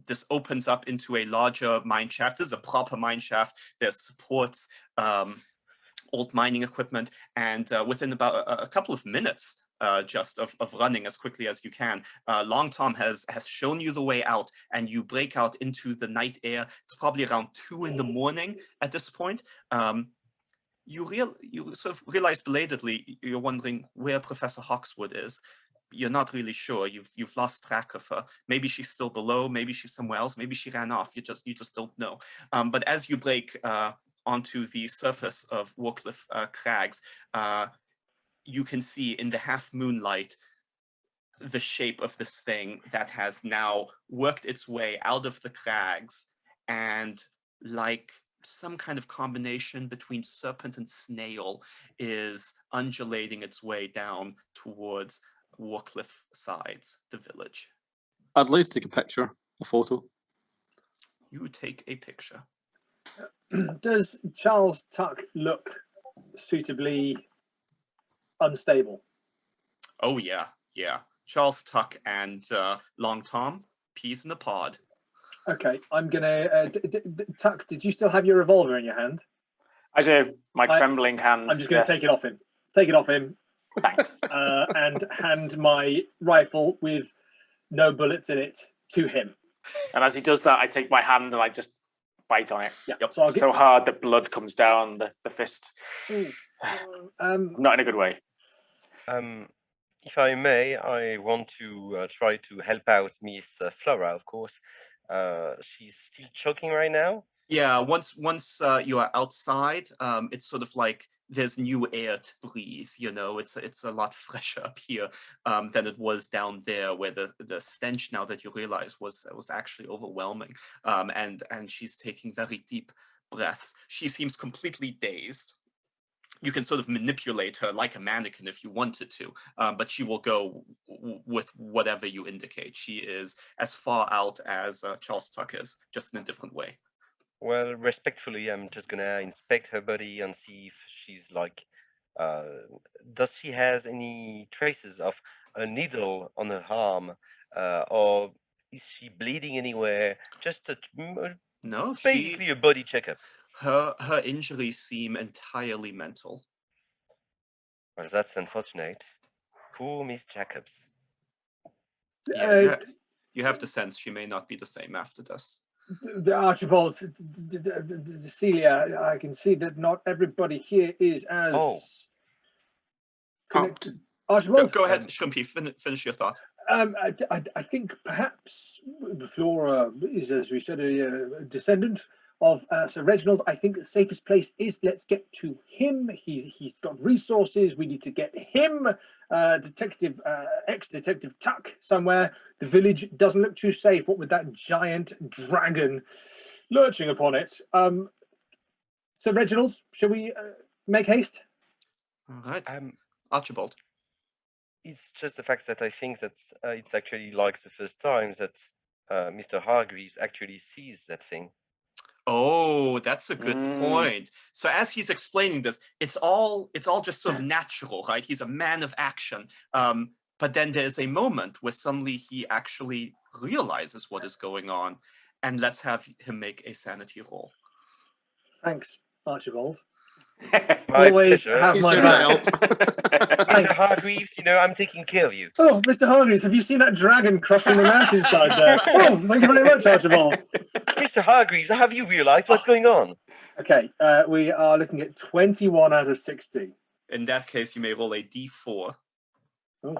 this opens up into a larger mine shaft. This is a proper mine shaft. There's supports, old mining equipment, and within about a couple of minutes just of running as quickly as you can, Long Tom has shown you the way out, and you break out into the night air. It's probably around 2 a.m. at this point. You sort of realize belatedly, you're wondering where Professor Hawkswood is. You're not really sure. You've lost track of her. Maybe she's still below. Maybe she's somewhere else. Maybe she ran off. You just don't know. But as you break onto the surface of Warcliffe Crags, you can see in the half moonlight the shape of this thing that has now worked its way out of the crags, and like some kind of combination between serpent and snail is undulating its way down towards Warcliffe sides, the village. I'd like to take a picture, a photo. You take a picture. Does Charles Tuck look suitably unstable? Oh yeah. Charles Tuck and Long Tom, peas in a pod. Okay, I'm gonna Tuck. Did you still have your revolver in your hand? I do. My trembling hand. I'm just gonna take it off him. Take it off him. Thanks. And hand my rifle with no bullets in it to him. And as he does that, I take my hand and I just bite on it. Yeah. Yep. So hard that blood comes down the fist. Not in a good way. If I may, I want to try to help out Miss Flora, of course. She's still choking right now. Yeah, once you are outside, it's sort of like there's new air to breathe. It's a lot fresher up here than it was down there, where the stench, now that you realize, was actually overwhelming. And she's taking very deep breaths. She seems completely dazed. You can sort of manipulate her like a mannequin if you wanted to, but she will go with whatever you indicate. She is as far out as Charles Tuck is, just in a different way. Well, respectfully, I'm just gonna inspect her body and see if she's like, uh, does she has any traces of a needle on her arm, or is she bleeding anywhere? Just No, basically a body checkup. her injuries seem entirely mental. Well, that's unfortunate. Poor Miss Jacobs. Yeah, you have the sense she may not be the same after this. The Archibald, Celia, I can see that not everybody here is as connected. Archibald? Go ahead, Shrimpy, finish your thought. I think perhaps Flora is, as we said, a descendant of Sir Reginald. I think the safest place is let's get to him. He's got resources. We need to get him. Ex-detective Tuck somewhere. The village doesn't look too safe. What with that giant dragon lurching upon it? Sir Reginald, shall we make haste? All right. Archibald. It's just the fact that I think that it's actually like the first time that Mr. Hargreaves actually sees that thing. Oh, that's a good point. So as he's explaining this, it's all just sort of natural, right? He's a man of action. But then there's a moment where suddenly he actually realizes what is going on, and let's have him make a sanity roll. Thanks, Archibald. My Always pleasure. have my back. Mr. Hargreaves, I'm taking care of you. Oh, Mr. Hargreaves, have you seen that dragon crossing the mountainside there? Oh, thank you very much, Archibald. Mr. Hargreaves, have you realised what's going on? Okay, we are looking at 21 out of 60. In that case, you may roll a d4. Oh.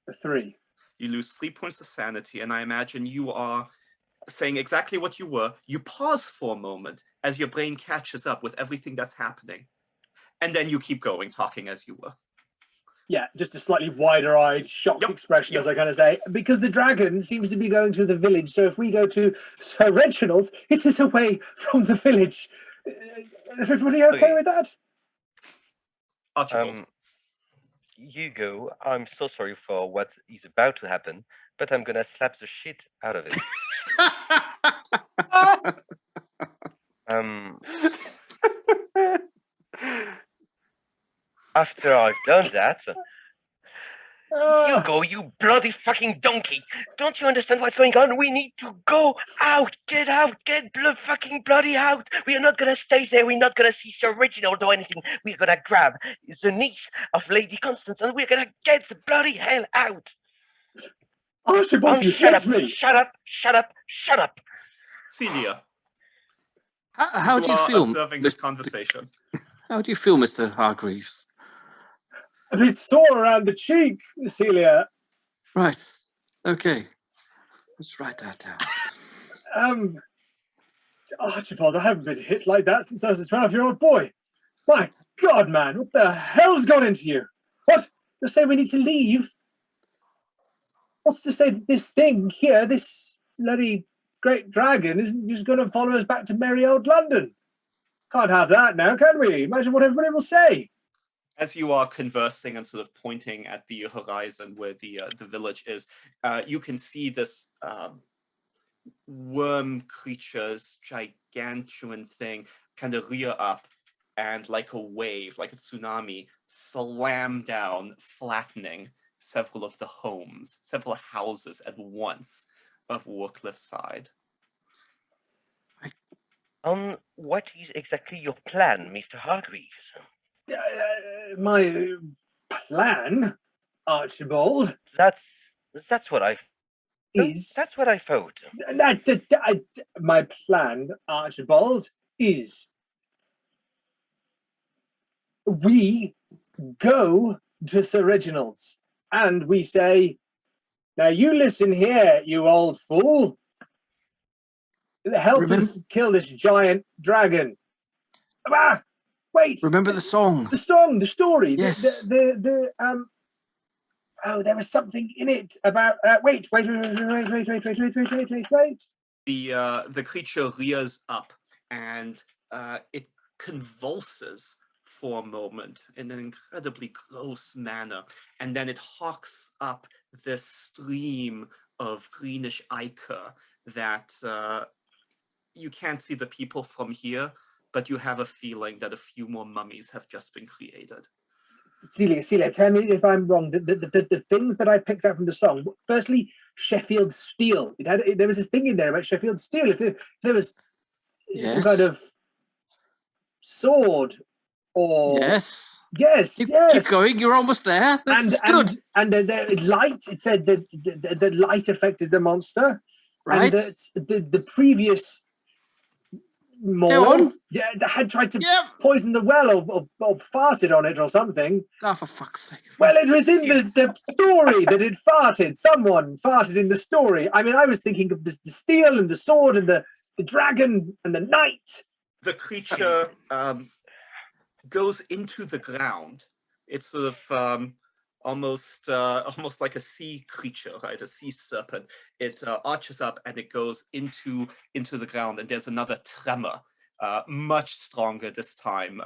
A 3. You lose 3 points of sanity, and I imagine you are saying exactly what you were. You pause for a moment as your brain catches up with everything that's happening, and then you keep going, talking as you were. Yeah, just a slightly wider-eyed, shocked expression, as I kind of say, because the dragon seems to be going to the village. So if we go to Sir Reginald's, it is away from the village. Everybody okay with that? Archibald. Hugo, I'm so sorry for what is about to happen, but I'm gonna slap the shit out of him. After I've done that, Hugo, you bloody fucking donkey! Don't you understand what's going on? We need to go out! Get fucking bloody out! We are not gonna stay there. We're not gonna see Sir Reginald or anything. We're gonna grab the niece of Lady Constance and we're gonna get the bloody hell out! Archibald, you hit me! Shut up! Celia. How do you feel? Observing this conversation. How do you feel, Mr. Hargreaves? A bit sore around the cheek, Celia. Right. Okay. Let's write that down. Archibald, I haven't been hit like that since I was a 12-year-old boy. My God, man, what the hell's gone into you? What? You're saying we need to leave? What's to say that this thing here, this bloody great dragon, isn't just going to follow us back to merry old London? Can't have that now, can we? Imagine what everybody will say. As you are conversing and sort of pointing at the horizon where the village is, you can see this worm creature's gigantuan thing kind of rear up and, like a wave, like a tsunami, slam down, flattening several houses at once of Warcliffe side. What is exactly your plan, Mr. Hargreaves? My plan, Archibald. That's what I thought. My plan, Archibald, is we go to Sir Reginald's and we say, Now you listen here, you old fool. Help Remember- us kill this giant dragon. Ah, wait. Remember the song? The song, the story. Yes. Oh, there was something in it about. Wait. The creature rears up and it convulses for a moment in an incredibly gross manner, and then it hawks up this stream of greenish ichor that you can't see the people from here, but you have a feeling that a few more mummies have just been created. Celia, tell me if I'm wrong. The things that I picked out from the song. Firstly, Sheffield steel. There was a thing in there about Sheffield steel. If there was some kind of sword or Yes. Yes. Keep going. You're almost there. That's good. And the light. It said that the light affected the monster. Right. And the previous Go on. that had tried to poison the well or farted on it or something. Oh, for fuck's sake. Well, it was in the story that it farted. Someone farted in the story. I mean, I was thinking of the steel and the sword and the dragon and the knight. The creature goes into the ground. It's sort of almost like a sea creature, right? A sea serpent. It arches up and it goes into the ground, and there's another tremor, much stronger this time.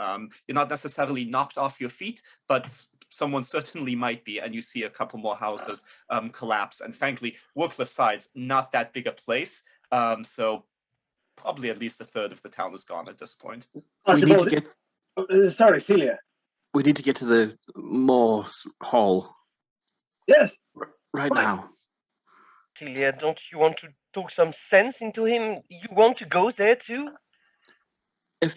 You're not necessarily knocked off your feet, but someone certainly might be, and you see a couple more houses collapse. And frankly, Warcliffe Side's not that big a place, so probably at least a third of the town is gone at this point. We need to get... sorry, Celia. We need to get to the Moor Hall. Yes. Right now. Celia, don't you want to talk some sense into him? You want to go there too?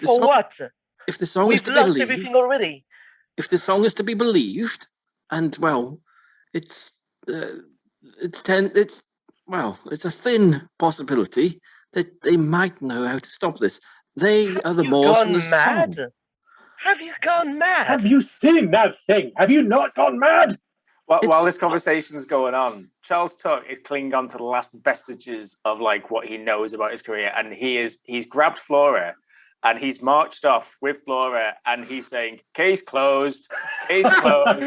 What? If the song We've is to lost be everything already. If the song is to be believed, and well, it's a thin possibility that they might know how to stop this. They are the Moors from the mad? song. Have you gone mad? Have you seen that thing? Have you not gone mad? While this conversation is going on, Charles Tuck is clinging on to the last vestiges of like what he knows about his career, and he's grabbed Flora and he's marched off with Flora, and he's saying, "Case closed, case closed,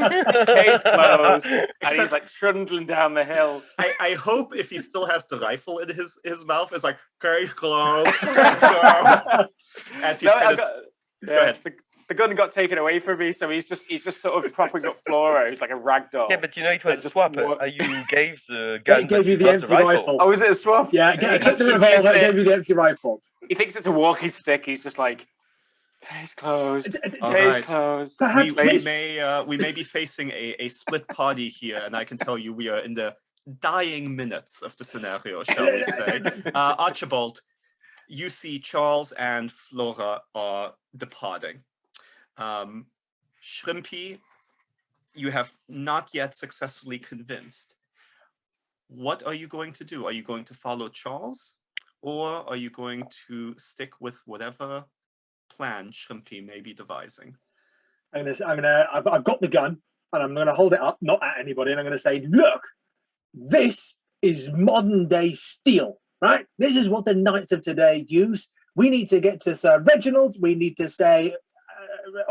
case closed," and he's like trundling down the hill. I hope if he still has the rifle in his mouth, it's like case closed, case closed. As he's go ahead. The gun got taken away from me, so he's just sort of propping up Flora. He's like a rag doll. Yeah, but you know it was a swap. You gave the Yeah, gun. he gave you the empty rifle. Oh, is it a swap? Yeah, I took the revolver, I gave you the empty rifle. He thinks it's a walking stick. He's just like, case closed, case closed. We may be facing a split party here, and I can tell you we are in the dying minutes of the scenario, shall we say. Archibald, you see Charles and Flora are departing. Shrimpy, you have not yet successfully convinced. What are you going to do? Are you going to follow Charles, or are you going to stick with whatever plan Shrimpy may be devising? I've got the gun, and I'm gonna hold it up, not at anybody, and I'm gonna say, "Look, this is modern day steel, right? This is what the knights of today use. We need to get to Sir Reginald. We need to say,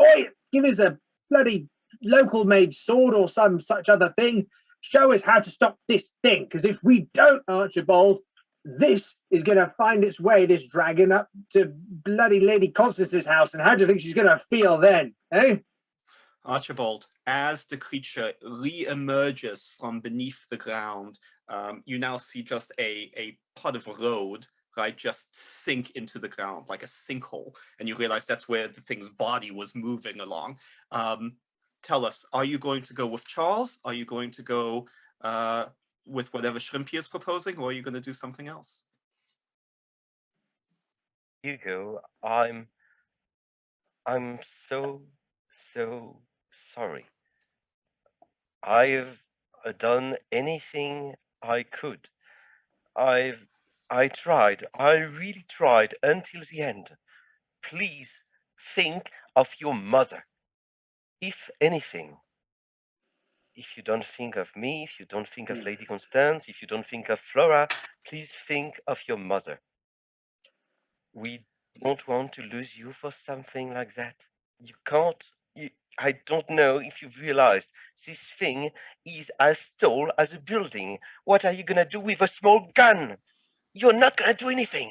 oi, give us a bloody local made sword or some such other thing. Show us how to stop this thing. Because if we don't, Archibald, this is going to find its way, this dragon, up to bloody Lady Constance's house. And how do you think she's going to feel then, eh?" Archibald, as the creature re-emerges from beneath the ground, you now see just a part of a road, right, just sink into the ground like a sinkhole, and you realize that's where the thing's body was moving along. Tell us, are you going to go with Charles? Are you going to go with whatever Shrimpy is proposing, or are you going to do something else? Hugo, I'm so sorry. I've done anything I could. I tried. I really tried until the end. Please think of your mother. If anything. if you don't think of me, if you don't think of Lady Constance, if you don't think of Flora, please think of your mother. We don't want to lose you for something like that. You can't. I don't know if you've realized this thing is as tall as a building. What are you gonna do with a small gun? You're not gonna do anything.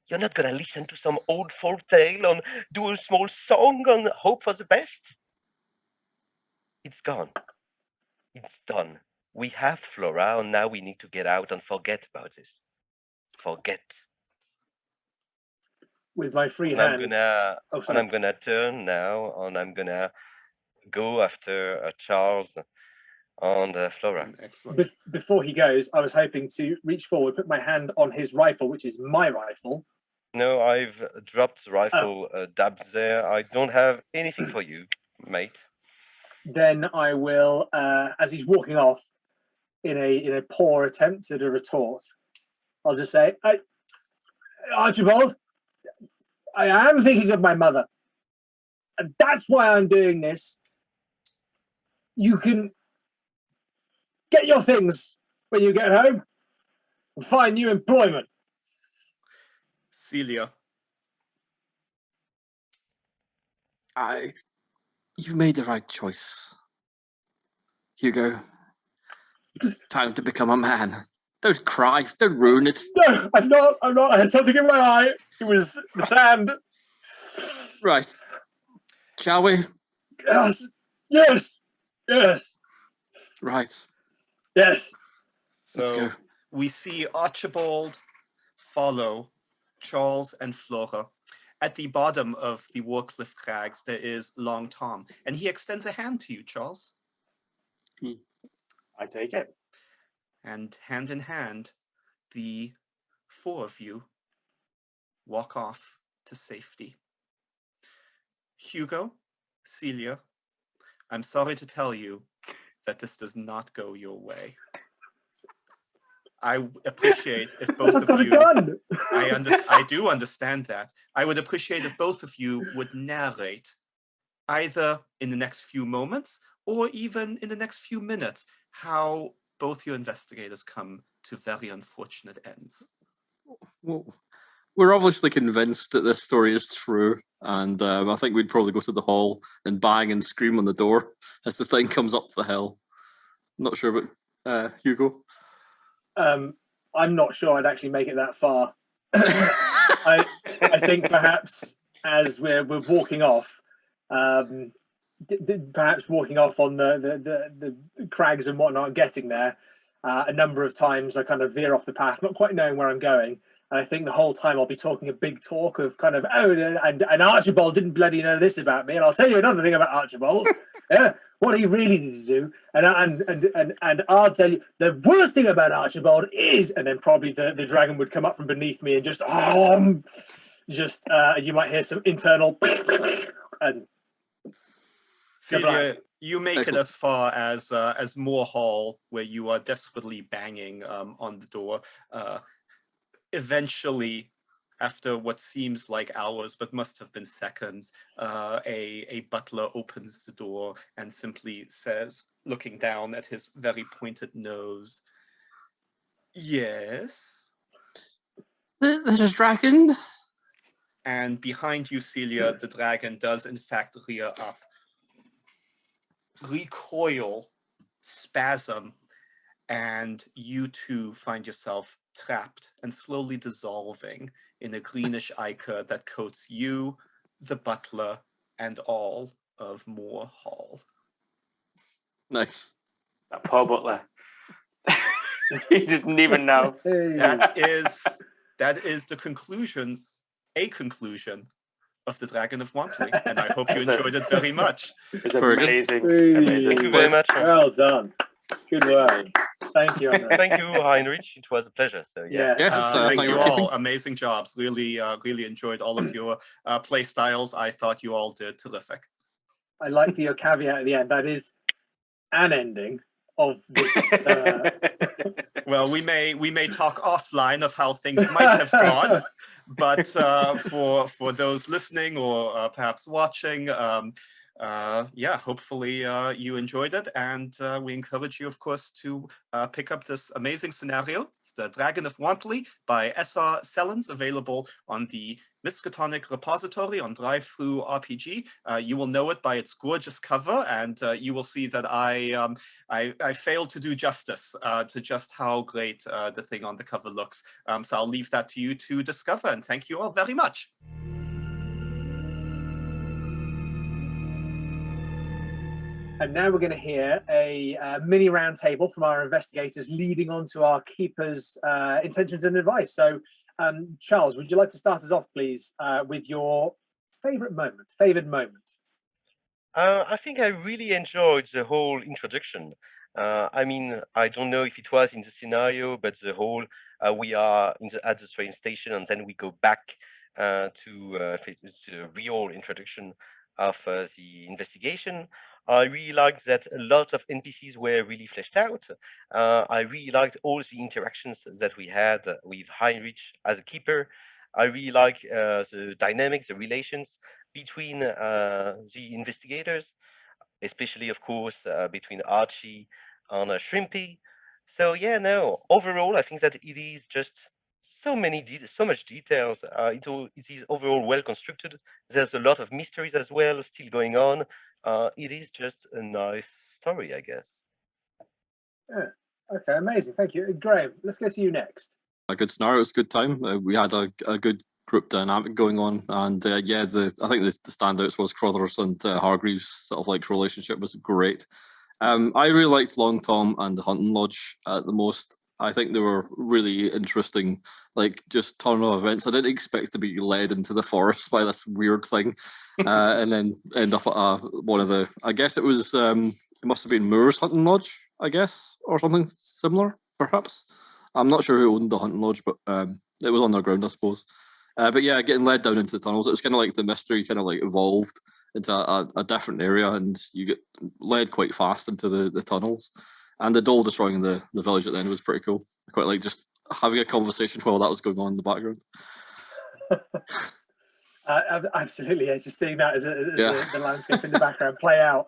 You're not gonna listen to some old folk tale and do a small song and hope for the best. It's gone. It's done. We have Flora, and now we need to get out and forget about this. Forget. With my free And hand. I'm gonna turn now, and I'm gonna go after Charles and Flora. Excellent. Before he goes, I was hoping to reach forward, put my hand on his rifle, which is my rifle. No, I've dropped the rifle dabs there. I don't have anything for you, mate. Then I will, as he's walking off, in a poor attempt at a retort, I'll just say, Archibald, I am thinking of my mother. And that's why I'm doing this. You can get your things when you get home and find new employment. Celia. You've made the right choice, Hugo. It's time to become a man. Don't cry. Don't ruin it. No, I'm not. I had something in my eye. It was the sand. Right. Shall we? Yes. Right. Yes. Let's So go. we see Archibald follow Charles and Flora. At the bottom of the Warcliffe Crags, there is Long Tom, and he extends a hand to you, Charles. I take it. And hand in hand, the four of you walk off to safety. Hugo, Celia, I'm sorry to tell you that this does not go your way. I appreciate if both I've got of a you. gun. I do understand that. I would appreciate if both of you would narrate, either in the next few moments or even in the next few minutes, how both your investigators come to very unfortunate ends. Well, we're obviously convinced that this story is true, and I think we'd probably go to the hall and bang and scream on the door as the thing comes up the hill. Not sure about Hugo. I'm not sure I'd actually make it that far. I think perhaps as we're walking off, perhaps walking off on the crags and whatnot, getting there, a number of times I kind of veer off the path, not quite knowing where I'm going. And I think the whole time I'll be talking a big talk of kind of, and Archibald didn't bloody know this about me. And I'll tell you another thing about Archibald. Yeah, what he really needed to do. And I'll tell you, the worst thing about Archibald is, and then probably the dragon would come up from beneath me and just you might hear some internal and Celia, you make Excellent. it as far as Moore Hall, where you are desperately banging on the door. Eventually, after what seems like hours, but must have been seconds, a butler opens the door and simply says, looking down at his very pointed nose, "Yes." There's a dragon. And behind you, Celia, the dragon does in fact rear up. Recoil, spasm, and you two find yourself trapped and slowly dissolving in a greenish ichor that coats you, the butler, and all of Moore Hall. Nice. That poor butler. He didn't even know. That is the conclusion, a conclusion of the Dragon of Wantley, and I hope you enjoyed it very much. It's Very good. amazing. Hey. Amazing. Thank you very much. well done. Good work. Thank you. Andre. Thank you, Heinrich. It was a pleasure. So yeah. Yes, Thank thank you you. all. Amazing jobs. Really enjoyed all of your play styles. I thought you all did terrific. I like your caveat at the end. That is an ending of this. Well, we may talk offline of how things might have gone, but for those listening or perhaps watching, yeah, hopefully you enjoyed it, and we encourage you, of course, to pick up this amazing scenario. It's the Dragon of Wantley by S.R. Sellens, available on the Miskatonic repository on Drive-Thru RPG. You will know it by its gorgeous cover, and you will see that I failed to do justice to just how great the thing on the cover looks. So I'll leave that to you to discover, and thank you all very much. And now we're going to hear a mini roundtable from our investigators leading on to our keeper's intentions and advice. So, Charles, would you like to start us off, please, with your favoured moment? I think I really enjoyed the whole introduction. I mean, I don't know if it was in the scenario, but the whole we are at the train station and then we go back to the real introduction of the investigation. I really liked that a lot of NPCs were really fleshed out. I really liked all the interactions that we had with Heinrich as a keeper. I really like the dynamics, the relations between the investigators, especially, of course, between Archie and Shrimpy. So yeah, no. Overall, I think that it is just so much details. It is overall well constructed. There's a lot of mysteries as well still going on. It is just a nice story, I guess. Yeah. Okay, amazing. Thank you. Graeme, let's go to you next. A good scenario. It was a good time. We had a good group dynamic going on, and yeah, I think the standouts was Crowther's and Hargreaves sort of like relationship was great. I really liked Long Tom and the Hunting Lodge the most. I think they were really interesting, like just turn of events. I didn't expect to be led into the forest by this weird thing, and then end up at one of the. I guess it was. It must have been Moore's Hunting Lodge, I guess, or something similar, perhaps. I'm not sure who owned the Hunting Lodge, but it was underground, I suppose. But yeah, getting led down into the tunnels, it was kind of like the mystery kind of like evolved into a different area, and you get led quite fast into the tunnels. And the doll destroying the village at the end was pretty cool. I quite like just having a conversation while that was going on in the background. Absolutely, yeah. Just seeing that as the landscape in the background play out.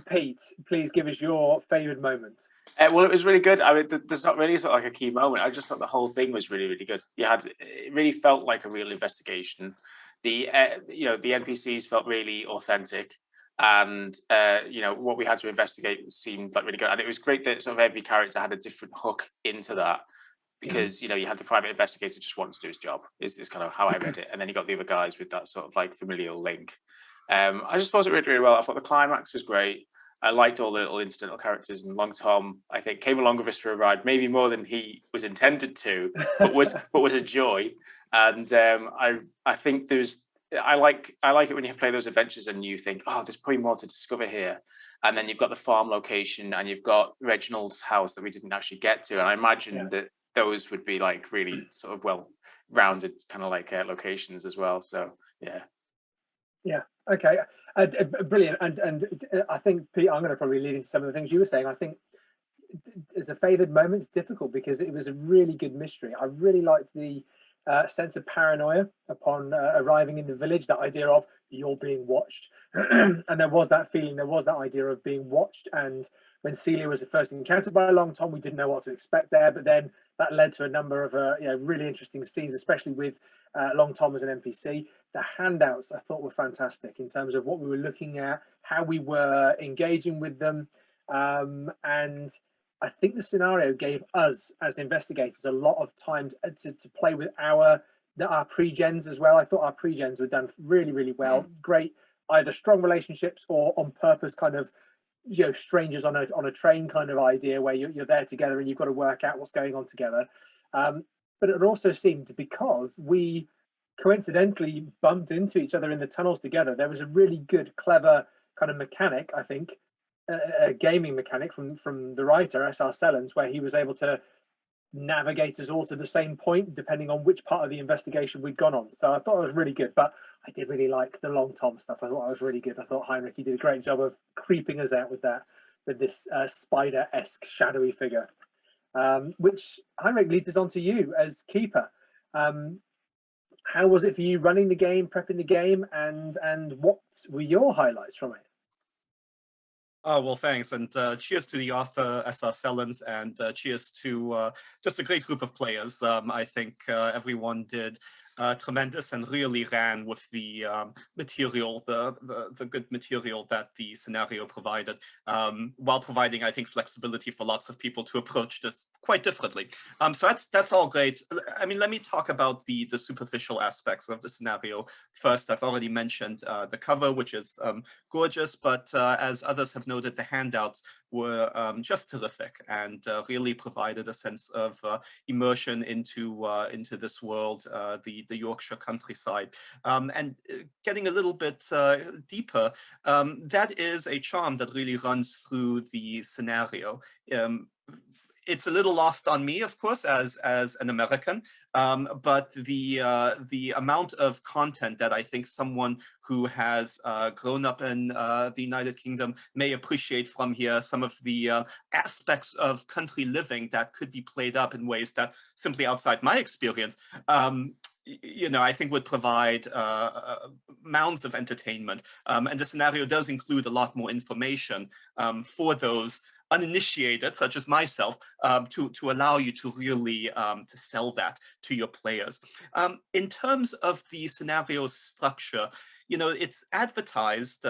Pete, please give us your favourite moment. Well, it was really good. I mean, there's not really sort of like a key moment. I just thought the whole thing was really, really good. It really felt like a real investigation. The NPCs felt really authentic, and what we had to investigate seemed like really good. And it was great that sort of every character had a different hook into that, because you had the private investigator just wanting to do his job. Is kind of how I read it, and then you got the other guys with that sort of like familial link. I just thought it really, really well. I thought the climax was great. I liked all the little incidental characters, and Long Tom, I think, came along with us for a ride, maybe more than he was intended to, but was a joy. And I think I like it when you play those adventures and you think, oh, there's probably more to discover here. And then you've got the farm location, and you've got Reginald's house that we didn't actually get to. And I imagine that those would be like really sort of well-rounded kind of like locations as well. So yeah. Yeah. Okay. Brilliant. And I think, Pete, I'm going to probably lead into some of the things you were saying. I think as a favoured moment, it's difficult because it was a really good mystery. I really liked the sense of paranoia upon arriving in the village, that idea of you're being watched. And there was that feeling, there was that idea of being watched. And when Celia was first encountered by Long Tom, we didn't know what to expect there. But then that led to a number of really interesting scenes, especially with Long Tom as an NPC. The handouts I thought were fantastic in terms of what we were looking at, how we were engaging with them. And I think the scenario gave us as investigators a lot of time to play with our pre-gens as well. I thought our pre-gens were done really, really well. Great, either strong relationships or on purpose kind of, strangers on a train kind of idea where you're there together and you've got to work out what's going on together. But it also seemed, because we coincidentally bumped into each other in the tunnels together, there was a really good, clever kind of mechanic, I think, a gaming mechanic from the writer S.R. Sellens, where he was able to navigate us all to the same point depending on which part of the investigation we'd gone on. So I thought it was really good, but I did really like the Long Tom stuff. I thought it was really good. I thought Heinrich, he did a great job of creeping us out with this spider-esque shadowy figure, which Heinrich leads us on to you as keeper. how was it for you running the game, prepping the game, and what were your highlights from it? Oh, well, thanks. And cheers to the author, SR Sellens, and cheers to just a great group of players. I think everyone did tremendous and really ran with the material, the good material that the scenario provided, while providing, I think, flexibility for lots of people to approach this quite differently. So that's all great. I mean, let me talk about the superficial aspects of the scenario first. I've already mentioned the cover, which is gorgeous, but as others have noted, the handouts were just terrific and really provided a sense of immersion into this world, the Yorkshire countryside. And getting a little bit deeper, that is a charm that really runs through the scenario. It's a little lost on me, of course, as an American, but the amount of content that I think someone who has grown up in the United Kingdom may appreciate from here, some of the aspects of country living that could be played up in ways that simply outside my experience, I think would provide mounds of entertainment. And the scenario does include a lot more information for those uninitiated, such as myself, to allow you to really to sell that to your players. In terms of the scenario structure, it's advertised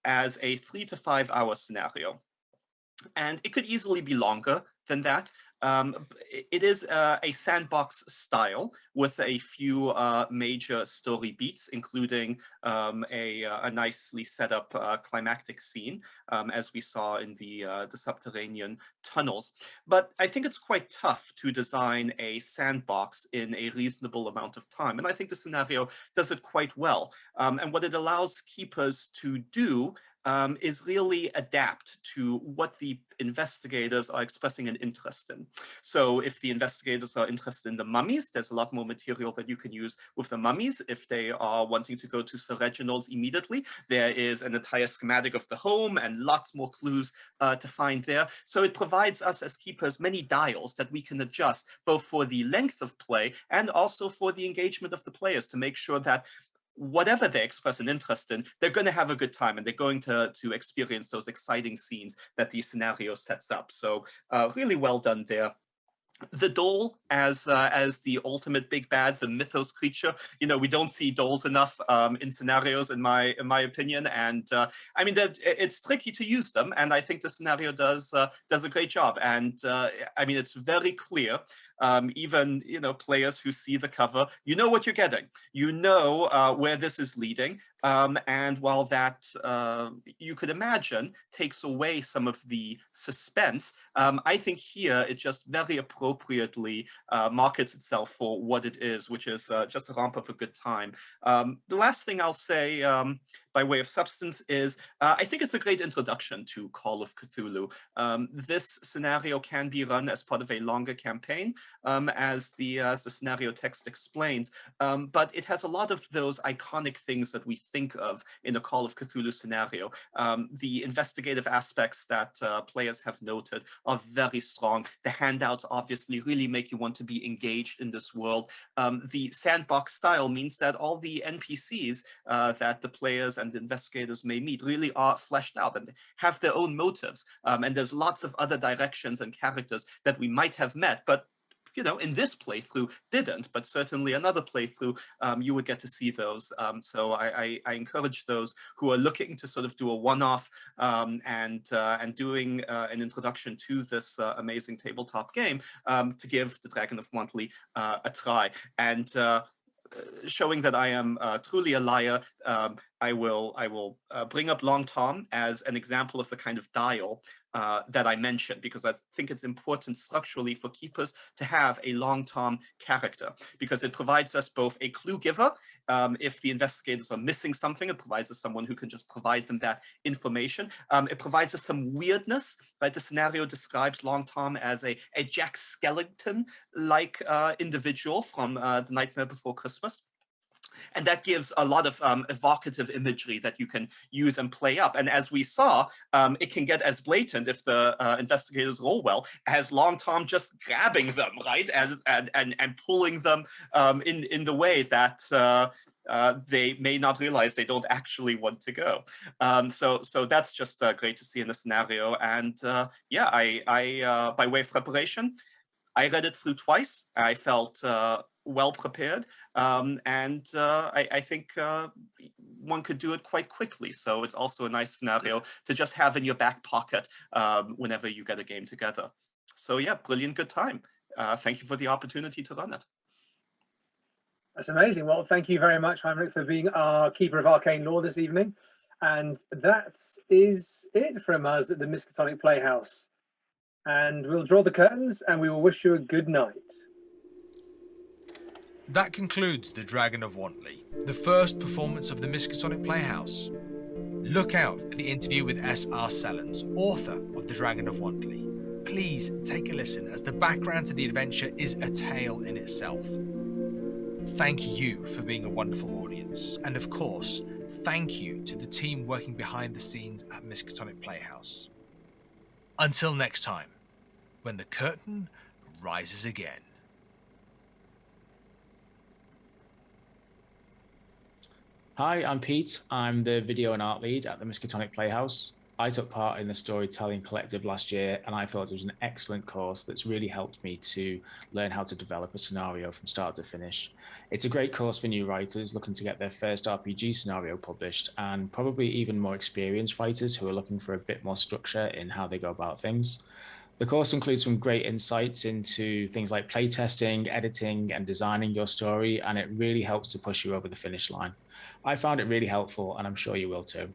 as a 3 to 5 hour scenario, and it could easily be longer than that. It is a sandbox style with a few major story beats, including a nicely set up climactic scene, as we saw in the subterranean tunnels. But I think it's quite tough to design a sandbox in a reasonable amount of time, and I think the scenario does it quite well. And what it allows keepers to do is really adapt to what the investigators are expressing an interest in. So if the investigators are interested in the mummies, there's a lot more material that you can use with the mummies. If they are wanting to go to Sir Reginald's immediately, there is an entire schematic of the home and lots more clues to find there. So it provides us as keepers many dials that we can adjust, both for the length of play and also for the engagement of the players, to make sure that whatever they express an interest in, they're going to have a good time and they're going to experience those exciting scenes that the scenario sets up. So really well done there. The doll as the ultimate big bad, the mythos creature. We don't see dolls enough in scenarios, in my opinion, and I mean it's tricky to use them, and I think the scenario does a great job. And I mean, it's very clear. Even players who see the cover, what you're getting. Where this is leading. And while that you could imagine takes away some of the suspense, I think here it just very appropriately markets itself for what it is, which is just a romp of a good time. The last thing I'll say by way of substance is I think it's a great introduction to Call of Cthulhu. This scenario can be run as part of a longer campaign, as the scenario text explains, but it has a lot of those iconic things that we think of in a Call of Cthulhu scenario. The investigative aspects that players have noted are very strong. The handouts obviously really make you want to be engaged in this world. The sandbox style means that all the NPCs that the players and the investigators may meet really are fleshed out and have their own motives. And there's lots of other directions and characters that we might have met, but in this playthrough didn't, but certainly another playthrough, you would get to see those. So I encourage those who are looking to sort of do a one-off and doing an introduction to this amazing tabletop game to give the Dragon of Wantley a try. And showing that I am truly a liar, I will bring up Long Tom as an example of the kind of dial that I mentioned, because I think it's important structurally for keepers to have a Long Tom character, because it provides us both a clue giver. If the investigators are missing something, it provides us someone who can just provide them that information. It provides us some weirdness, right? The scenario describes Long Tom as a Jack Skellington-like individual from The Nightmare Before Christmas. And that gives a lot of evocative imagery that you can use and play up. And as we saw, it can get as blatant if the investigators roll well as Long Tom just grabbing them, right, and pulling them in the way that they may not realize they don't actually want to go. So that's just great to see in the scenario. And yeah, I by way of preparation, I read it through twice. I felt well prepared, and I think one could do it quite quickly. So it's also a nice scenario to just have in your back pocket whenever you get a game together. So yeah, brilliant, good time. Thank you for the opportunity to run it. That's amazing. Well, thank you very much, Heinrich, for being our keeper of arcane lore this evening. And that is it from us at the Miskatonic Playhouse. And we'll draw the curtains and we will wish you a good night. That concludes The Dragon of Wantley, the first performance of the Miskatonic Playhouse. Look out for the interview with S.R. Sellens, author of The Dragon of Wantley. Please take a listen, as the background to the adventure is a tale in itself. Thank you for being a wonderful audience, and of course, thank you to the team working behind the scenes at Miskatonic Playhouse. Until next time, when the curtain rises again. Hi, I'm Pete. I'm the video and art lead at the Miskatonic Playhouse. I took part in the Storytelling Collective last year, and I thought it was an excellent course that's really helped me to learn how to develop a scenario from start to finish. It's a great course for new writers looking to get their first RPG scenario published, and probably even more experienced writers who are looking for a bit more structure in how they go about things. The course includes some great insights into things like playtesting, editing, and designing your story, and it really helps to push you over the finish line. I found it really helpful, and I'm sure you will too.